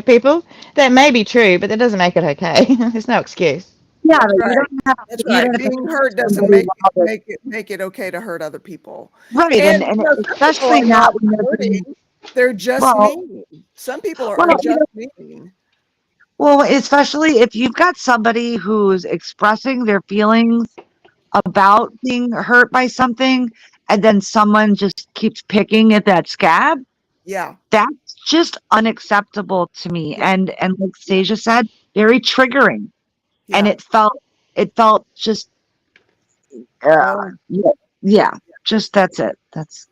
people? That may be true, but that doesn't make it okay. There's no excuse. yeah. That's But right. That's you right. don't have to Being hurt hurt doesn't somebody while they're make it okay to hurt other people. right, And and some people especially are not not when they're hurting. being They're just well, mean. Some people are well, just mean. well, especially if you've got somebody who's expressing their feelings about being hurt by something, and then someone just keeps picking at that scab. Yeah. That's just unacceptable to me. Yeah. And like Stasia said, very triggering. And Yeah. it felt just Oh, yeah, yeah. Just that's it. That's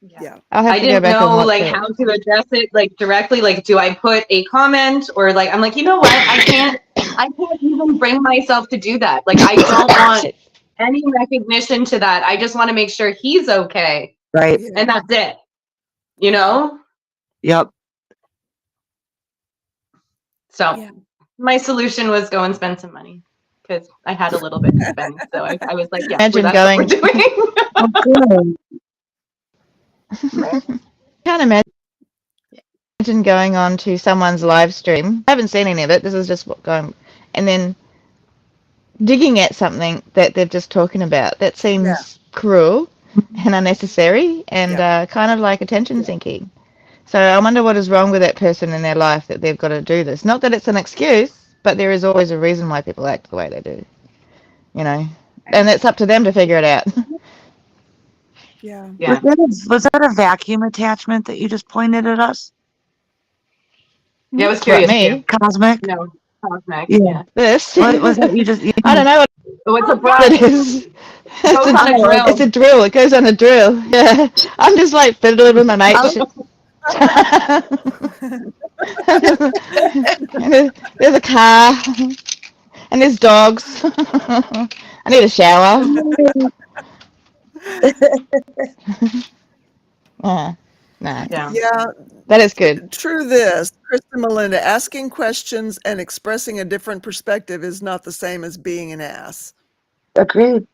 yeah. I'll have I to go didn't back and know watch like it. how to address it like directly. Like, do I put a comment or like I'm like, you know what? I can't even bring myself to do that. Like I don't want any recognition to that. I just want to make sure he's okay. right. Yeah. And that's it. You know? Yep. So Yeah. my solution was go and spend some money because I had a little bit to spend. So I was like, yeah, Imagine that's what we're going. doing. Oh, good. Can't imagine going on to someone's live stream. I haven't seen any of it. This is just what going, and then digging at something that they're just talking about. That Yeah. seems cruel and unnecessary and Yeah. kind of like attention seeking. So I wonder what is wrong with that person in their life that they've got to do this. Not that it's an excuse, but there is always a reason why people act the way they do. You know, and it's up to them to figure it out. Yeah. Yeah. Was that a vacuum attachment that you just pointed at us? Yeah, I was What, curious too. me? Cosmic? No, cosmic. Yeah. Yeah. This? What was that you just I don't know Oh, it's a what brush. it is. Goes on a drill. It's a drill. It goes on a drill. Yeah. I'm just like fiddling with my mate. And there's a car. And there's dogs. I need a shower. No. Yeah. Yeah. That is good. True this, Kristen Melinda, asking questions and expressing a different perspective is not the same as being an ass. Agreed.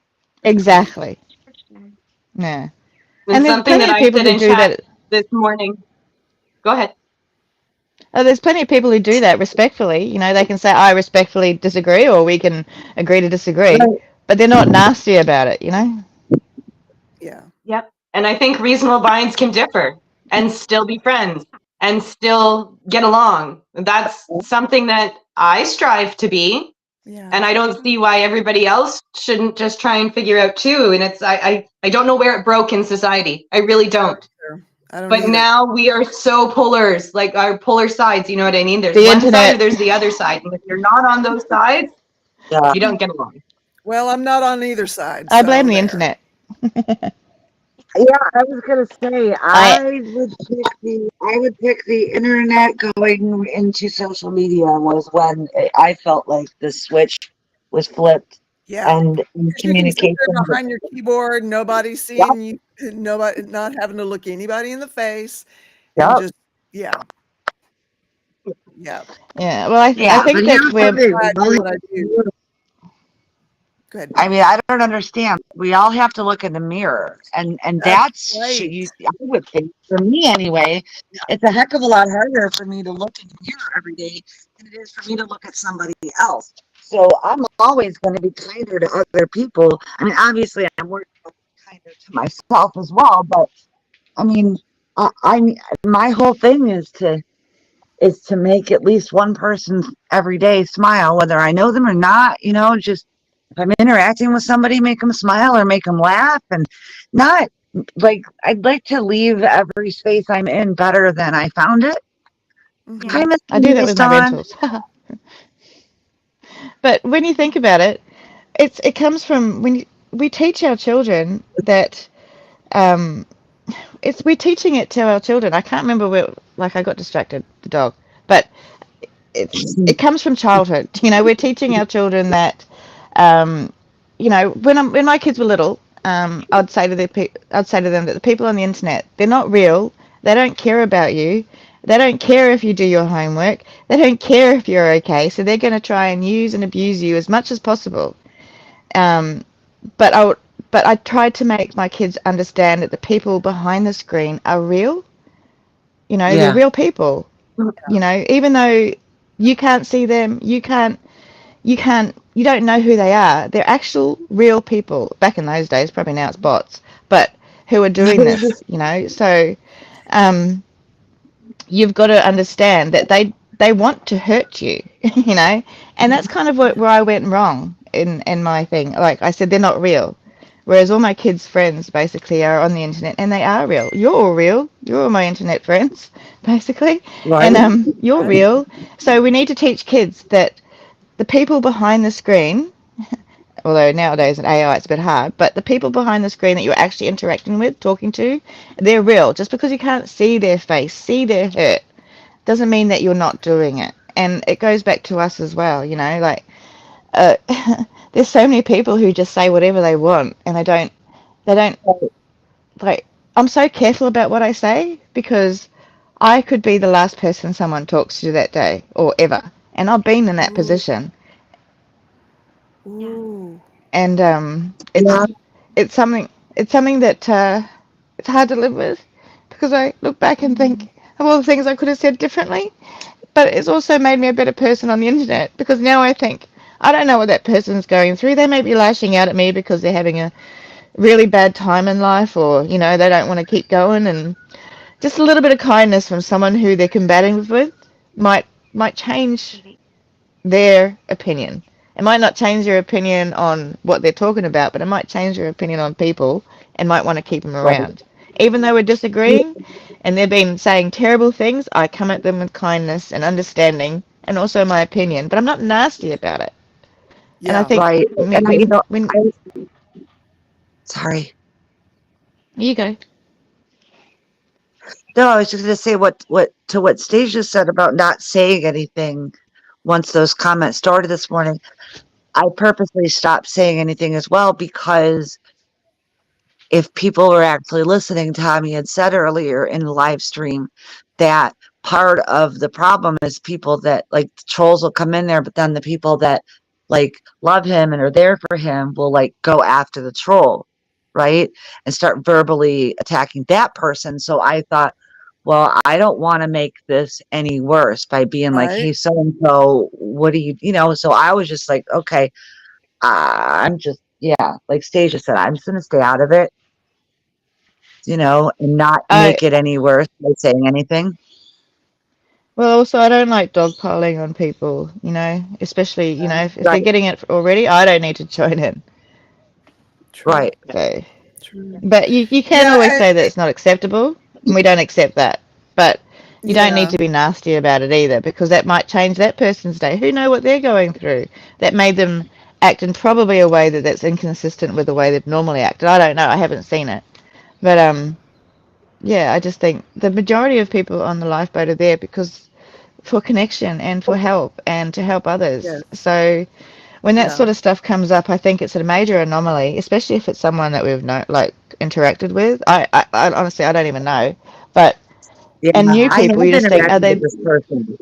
Exactly. Yeah. And And there's something plenty that of I people said who in do chat that. this morning. Go ahead. There's plenty of people who do that respectfully. You know, they can say, I respectfully disagree, or we can agree to disagree. Right. But they're not nasty about it, you know? Yeah. Yep. And I think reasonable minds can differ and still be friends and still get along. That's something that I strive to be. Yeah. And I don't see why everybody else shouldn't just try and figure out too. And it's I don't know where it broke in society. I really don't. I don't But either. now we are so polars, like our polar sides, you know what I mean? There's The one side internet. or there's the other side. And if you're not on those sides, Yeah. you don't get along. Well, I'm not on either side. I blame so the there. internet. Yeah, I was gonna say I I would pick the internet going into social media was when I felt like the switch was flipped Yeah. and Because you can sit communication. there behind your keyboard, nobody Yep, seeing you, nobody not having to look anybody in the face, and yep. just yeah. Yeah. yeah. Well, I Yeah, but think that here's we're the thing. I do what I do. Go ahead. I mean, I don't understand. We all have to look in the mirror, and That's that's right. I would think for me anyway. It's a heck of a lot harder for me to look in the mirror every day than it is for me to look at somebody else. So I'm always going to be kinder to other people. I mean, obviously, I'm working on being kinder to myself as well. But I mean, I my whole thing is to make at least one person every day smile, whether I know them or not. Just if I'm interacting with somebody, make them smile or make them laugh, and not like I'd like to leave every space I'm in better than I found it. Hmm. Yeah. Kind of I do that with based my on, rentals. But when you think about it, it comes from we teach our children that um, we're teaching it to our children. I can't remember where, like I got distracted, the dog, but it comes from childhood. We're teaching our children that, um, when my kids were little, I'd say to I'd say to them that the people on the internet, they're not real. They don't care about you. They don't care if you do your homework. They don't care if you're okay. So they're going to try and use and abuse you as much as possible. Um, but I tried to make my kids understand that the people behind the screen are real. They're yeah, real people. Even though you can't see them, you don't know who they are. They're actual real people. Back in those days, probably now it's bots, but who are doing this. So, um, you've got to understand that they want to hurt you, and that's kind of where I went wrong in my thing. Like I said, they're not real. Whereas all my kids' friends basically are on the internet and they are real. You're all real. You're all my internet friends, basically. right, And you're real. So we need to teach kids that the people behind the screen, although nowadays in AI it's a bit hard, but the people behind the screen that you're actually interacting with, talking to, they're real. Just because you can't see their face, see their hurt, doesn't mean that you're not doing it. And it goes back to us as well, like uh, there's so many people who just say whatever they want and they don't like I'm so careful about what I say because I could be the last person someone talks to that day or ever. And I've been in that Ooh, position. Yeah. ooh. And yeah, it's something that it's hard to live with because I look back and think of all the things I could have said differently. But it's also made me a better person on the internet because now I think I don't know what that person's going through. They may be lashing out at me because they're having a really bad time in life, or they don't want to keep going, and just a little bit of kindness from someone who they're combating with might might change Maybe. their opinion. It might not change their opinion on what they're talking about, but it might change their opinion on people and might want to keep them right. around. Even though we're disagreeing and they've been saying terrible things, I come at them with kindness and understanding and also my opinion, but I'm not nasty about it. And I Yeah. think Right. And when I sorry. you go, No, I was just going to say what Stasia said about not saying anything once those comments started this morning. I purposely stopped saying anything as well because if people were actually listening, Tommy had said earlier in the live stream that part of the problem is people that like the trolls will come in there, but then the people that like love him and are there for him will like go after the troll, right? And start verbally attacking that person. So I thought, well, I don't want to make this any worse by being like, Right. hey, so and so, what do so I was just like, okay, I'm just, yeah, like Stasia said, I'm just going to stay out of it, and not I make it any worse by saying anything. well also I don't like dogpiling on people, especially if they're Right, getting it already. I don't need to join in. True. right, So. True. But you can Yeah. always say that it's not acceptable, and we don't accept that. But you don't need Yeah. to be nasty about it either, because that might change that person's day. Who know what they're going through? That made them act in probably a way that's inconsistent with the way they've normally acted. I don't know. I haven't seen it. But yeah, I just think the majority of people on the lifeboat are there because for connection and for help and to help Yes. others. So when that Yeah. sort of stuff comes up, I think it's a major anomaly, especially if it's someone that we've interacted with. I honestly I don't even know, but yeah. and new I have people, you just think, are interacted with they? this person,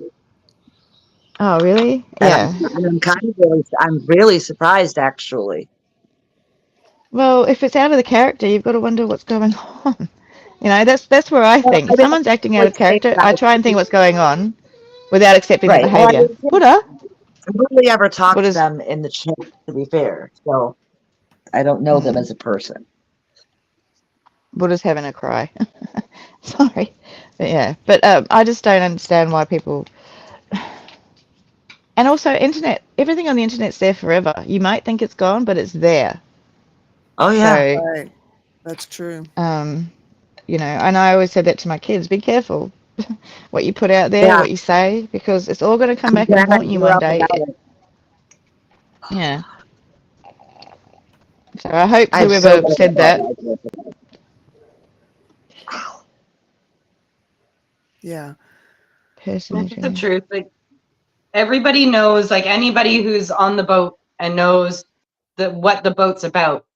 Oh, really? and Yeah. I'm kind of really, I'm really surprised actually. Well, if it's out of the character, you've got to wonder what's going on. That's where I Well, think. I If mean, someone's acting out would of say character, that I try and think what's going on without accepting their right. Well, I behavior. mean, Buddha, I hardly ever talk to Buddha's them in the chat, to be fair. So I don't know them as a person. Buddha's having a cry. Sorry, but yeah, but I just don't understand why people. And also, internet. Everything on the internet's there forever. You might think it's gone, but it's there. Oh yeah, So, Right. That's true. and I always said that to my kids: be careful what you put out there, yeah. what you say, because it's all going to come I'm back and glad I haunt you grew one up day. without it. Yeah. So I hope I'm so whoever glad said that. I grew up without it. Yeah. Person It's the who. truth. Like everybody knows, like anybody who's on the boat and knows what the boat's about,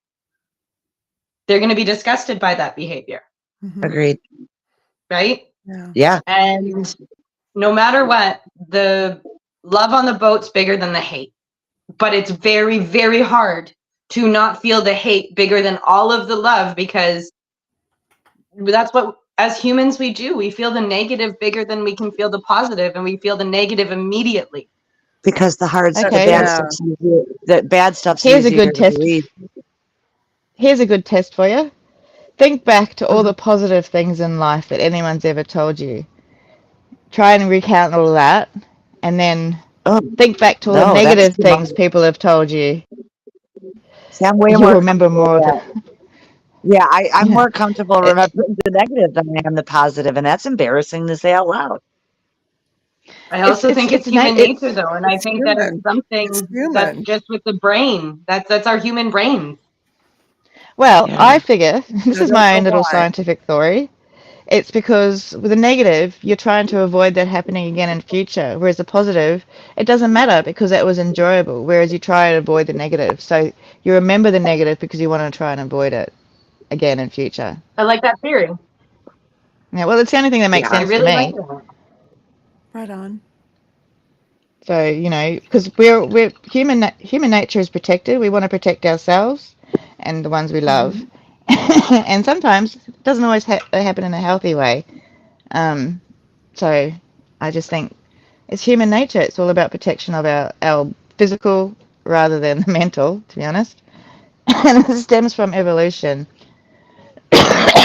they're going to be disgusted by that behavior, Hmm. Agreed. right? Yeah. Yeah. And no matter what, the love on the boat's bigger than the hate. But it's very, very hard to not feel the hate bigger than all of the love, because that's what as humans we do. We feel the negative bigger than we can feel the positive, and we feel the negative immediately. Because the Okay, bad Yeah. stuff's easier, the bad stuff's here's a easier good to test. read. Here's a good test for you. Think back to all Mhm. the positive things in life that anyone's ever told you. Try and recount all that, and then Oh think back to all the no, that's negative too much. things people have told you. See, I'm way You'll more remember comfortable more with of that. it. Yeah, I'm Yeah. more comfortable It, remembering the negative than I am the positive, and that's embarrassing to say out loud. I it's also it's think it's it's na- human nature, it's though, and I It's think that it's human. It's something that's human. just with the brain. That's our human brain. well, Yeah. I figure I this is don't my know own little why. scientific theory. It's because with a negative, you're trying to avoid that happening again in future, whereas a positive, it doesn't matter because that was enjoyable, whereas you try and avoid the negative. So you remember the negative because you want to try and avoid it again in future. I like that theory. Yeah, well, it's the only thing that makes Yeah. I sense to really like me. that. Right on. So, because we're human nature is protected. We want to protect ourselves and the ones we love. Hmm. And sometimes it doesn't always happen in a healthy way. Um, so I just think it's human nature. It's all about protection of our physical rather than the mental, to be honest. And it stems from evolution.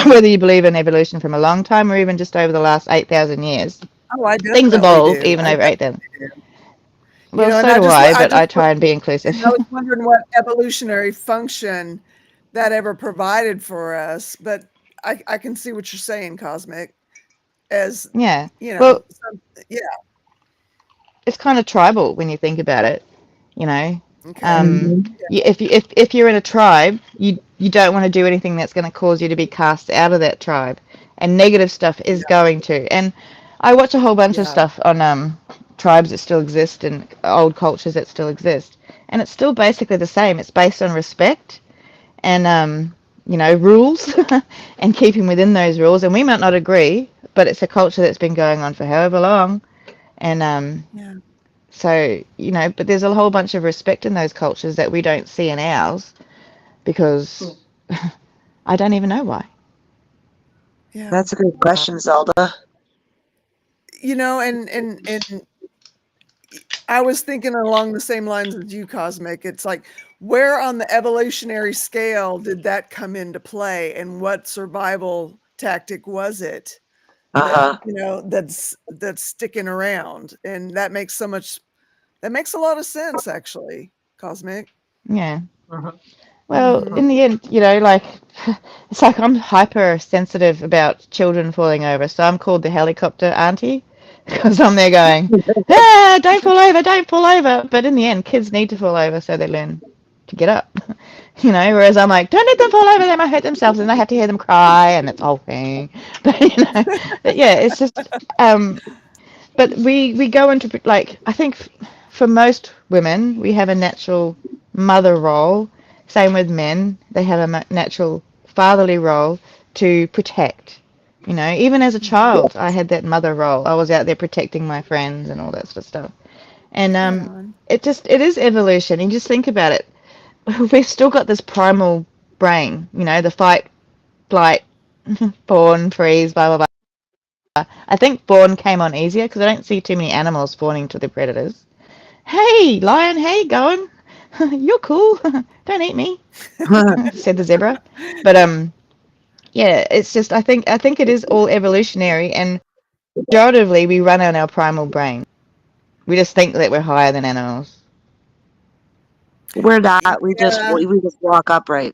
Whether you believe in evolution from a long time or even just over the last 8,000 years. Oh, I Things definitely evolved do. even I over 8,000. definitely do. Well, And so do I, but I try and be inclusive. and I was wondering what evolutionary function that ever provided for us, but I can see what you're saying, Cosmic, as, Yeah. you know, Well, yeah, it's kind of tribal when you think about it, you know. okay. Um, hmm if you're in a tribe, you don't want to do anything that's going to cause you to be cast out of that tribe, and negative stuff is Yeah, going to. And I watch a whole bunch of yeah, stuff on tribes that still exist and old cultures that still exist, and it's still basically the same. It's based on respect and rules and keeping within those rules. And we might not agree, but it's a culture that's been going on for however long, and yeah, so, but there's a whole bunch of respect in those cultures that we don't see in ours because I don't even know why. yeah. That's a good question, Zelda. And I was thinking along the same lines as you, Cosmic. It's like, where on the evolutionary scale did that come into play, and what survival tactic was it that, Uh-huh. that's sticking around? And that makes a lot of sense, actually, Cosmic. Yeah. Mhm. Well, Hmm. in the end, like, it's like I'm hypersensitive about children falling over. So I'm called the helicopter auntie because I'm there going, don't fall over, don't fall over. But in the end, kids need to fall over so they learn to get up. Whereas I'm like, don't let them fall over, they might hurt themselves, and I have to hear them cry, and it's a whole thing. But yeah, it's just, but we go into like I think for most women we have a natural mother role. Same with men, they have a natural fatherly role to protect. Even as a child, I had that mother role. I was out there protecting my friends and all that sort of stuff. And Right on. it is evolution. You just think about it. We've still got this primal brain, the fight, flight, fawn, freeze, blah, blah, blah. I think fawn came on easier because I don't see too many animals fawning to the predators. Hey, lion, hey, going? You're cool. Don't eat me, said the zebra. But yeah, it's just I think it is all evolutionary, and pejoratively we run on our primal brain. We just think that we're higher than animals. We're not. We just Yeah. walk upright.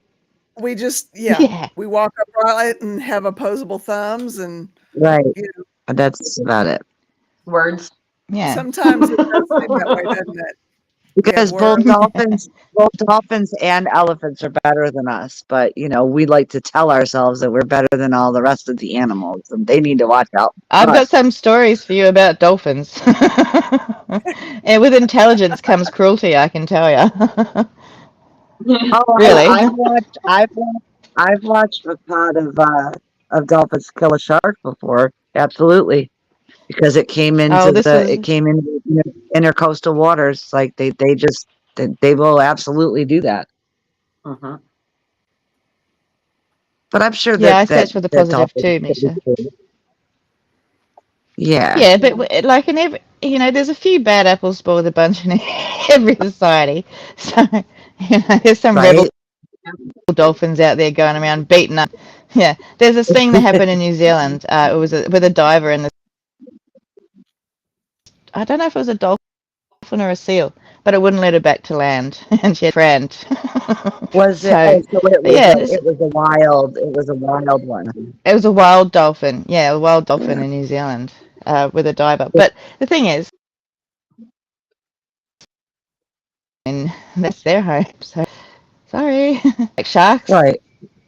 We just Yeah. we walk upright and have opposable thumbs, and Right. you That's about it. Words. Yeah. sometimes it does seem that way, doesn't it? Because Where both dolphins and elephants are better than us. But we like to tell ourselves that we're better than all the rest of the animals, and they need to watch out. I've got some stories for you about dolphins. And with intelligence comes cruelty, I can tell you. Oh, Really? I've watched a pod of dolphins kill a shark before. Absolutely, because it came Oh, into this was intercoastal waters. Like they will absolutely do that. Mhm. But I'm sure yeah. I that searched for the positive dolphins. too, Misha. Yeah. Yeah, but like in every, there's a few bad apples spoil the bunch in every society. So, there's some rebel Right. dolphins out there going around beating up. Yeah, there's this thing that happened in New Zealand. It was with a diver, and I don't know if it was a dolphin or a seal, but it wouldn't let her back to land, and she had a friend. Was it? So, Oh, so it but was yeah, a wild one. it was a wild dolphin. Yeah, a wild dolphin in New Zealand with a diver. But the thing is, and that's their home. So sorry, like sharks. Right.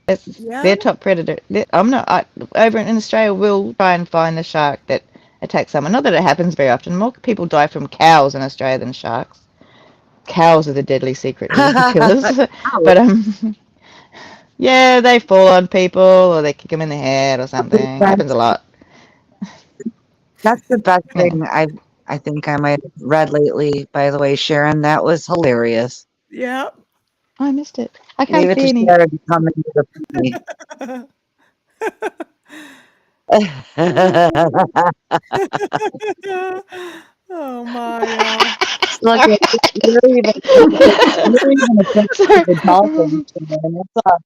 It's yeah, their top predator. I'm not over in Australia. We'll try and find the shark that attacks someone. Not that it happens very often. More people die from cows in Australia than sharks. Cows are the deadly secret killers. But yeah, they fall on people or they kick them in the head or something. Happens a lot. That's the best Yeah, thing I think I might have read lately. By the way, Sharon, that was hilarious. yeah. I missed it. I Leave can't it see to any. Sharon to come into the funny. Oh my, y'all. Look, Sorry. you're even offended Sorry. with the dolphins, Sharon. That's all.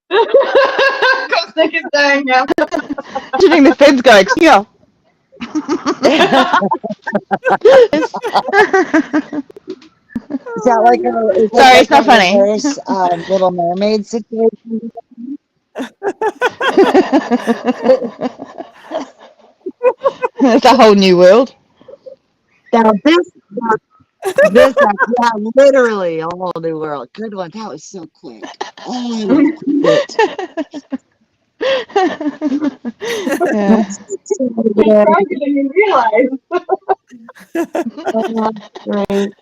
Cosmic is dying now. Imagining the feds going, yeah. Is that like Sorry, it's a not funny. reverse Little Mermaid situation? It's a whole new world. Now yeah, literally a whole new world. Good one. That was so quick. Oh, I loved it. Yeah. You're stronger than you realize. Great.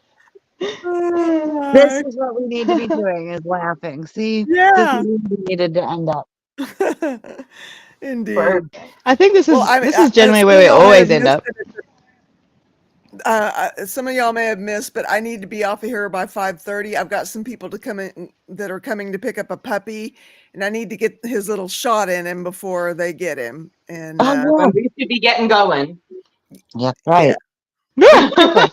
Oh This my. is what we need to be doing is laughing. See, this Yeah. is where we needed to end up. Indeed. I think this Well, is some generally of where we y'all may have always end missed up. it. Some of y'all may have missed, but I need to be off of here by 5:30. I've got some people to come in that are coming to pick up a puppy, and I need to get his little shot in him before they get him. And Oh, When we should be getting going. yeah, right. Yeah, quickly.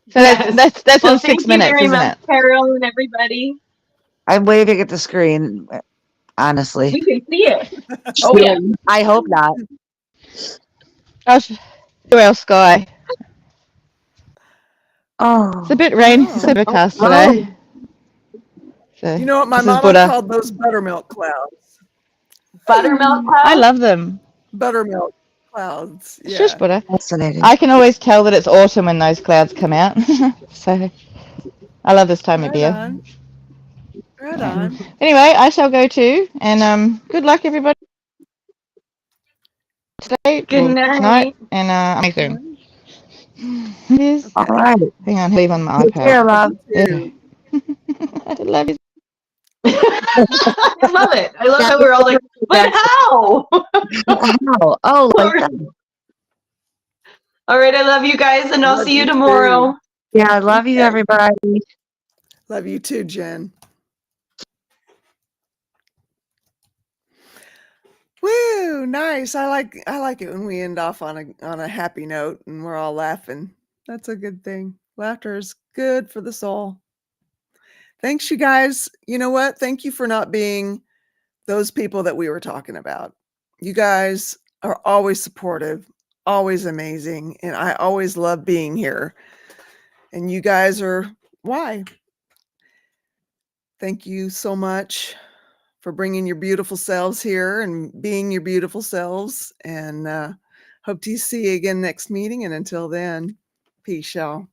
So Yes. that's Well, in thank 6 you minutes, very isn't much, it? Carol and everybody. I'm waving at the screen, honestly. We can see it. Oh yeah. I hope not. Oh, to our sky. Oh, It's a bit rainy. It's oh, overcast oh, today. So you know what my this is mama Buddha. called those buttermilk clouds? Buttermilk I cloud. love them. Buttermilk clouds. Shush, Yeah. Buddha. fascinating. I can always tell that it's autumn when those clouds come out. So I love this time of Right year. on. Right Yeah. on. Anyway, I shall go too, and good luck everybody today, Good well, tonight, night. and I'm soon. It is. All Okay. right. Hang on, leave on my Take iPad. care, love. You Yeah. too. I love you. I love it. I love That how was we're all like, but that's how? how. Oh, like that. All right, I love you guys, and I'll Love see you you too. tomorrow. Yeah, I love you, Okay. everybody. Love you too, Jen. Woo, nice. I like it when we end off on a happy note and we're all laughing. That's a good thing. Laughter is good for the soul. Thanks, you guys. You know what? Thank you for not being those people that we were talking about. You guys are always supportive, always amazing, and I always love being here. And you guys are why. Thank you so much for bringing your beautiful selves here and being your beautiful selves. And hope to see you again next meeting. And until then, peace, y'all.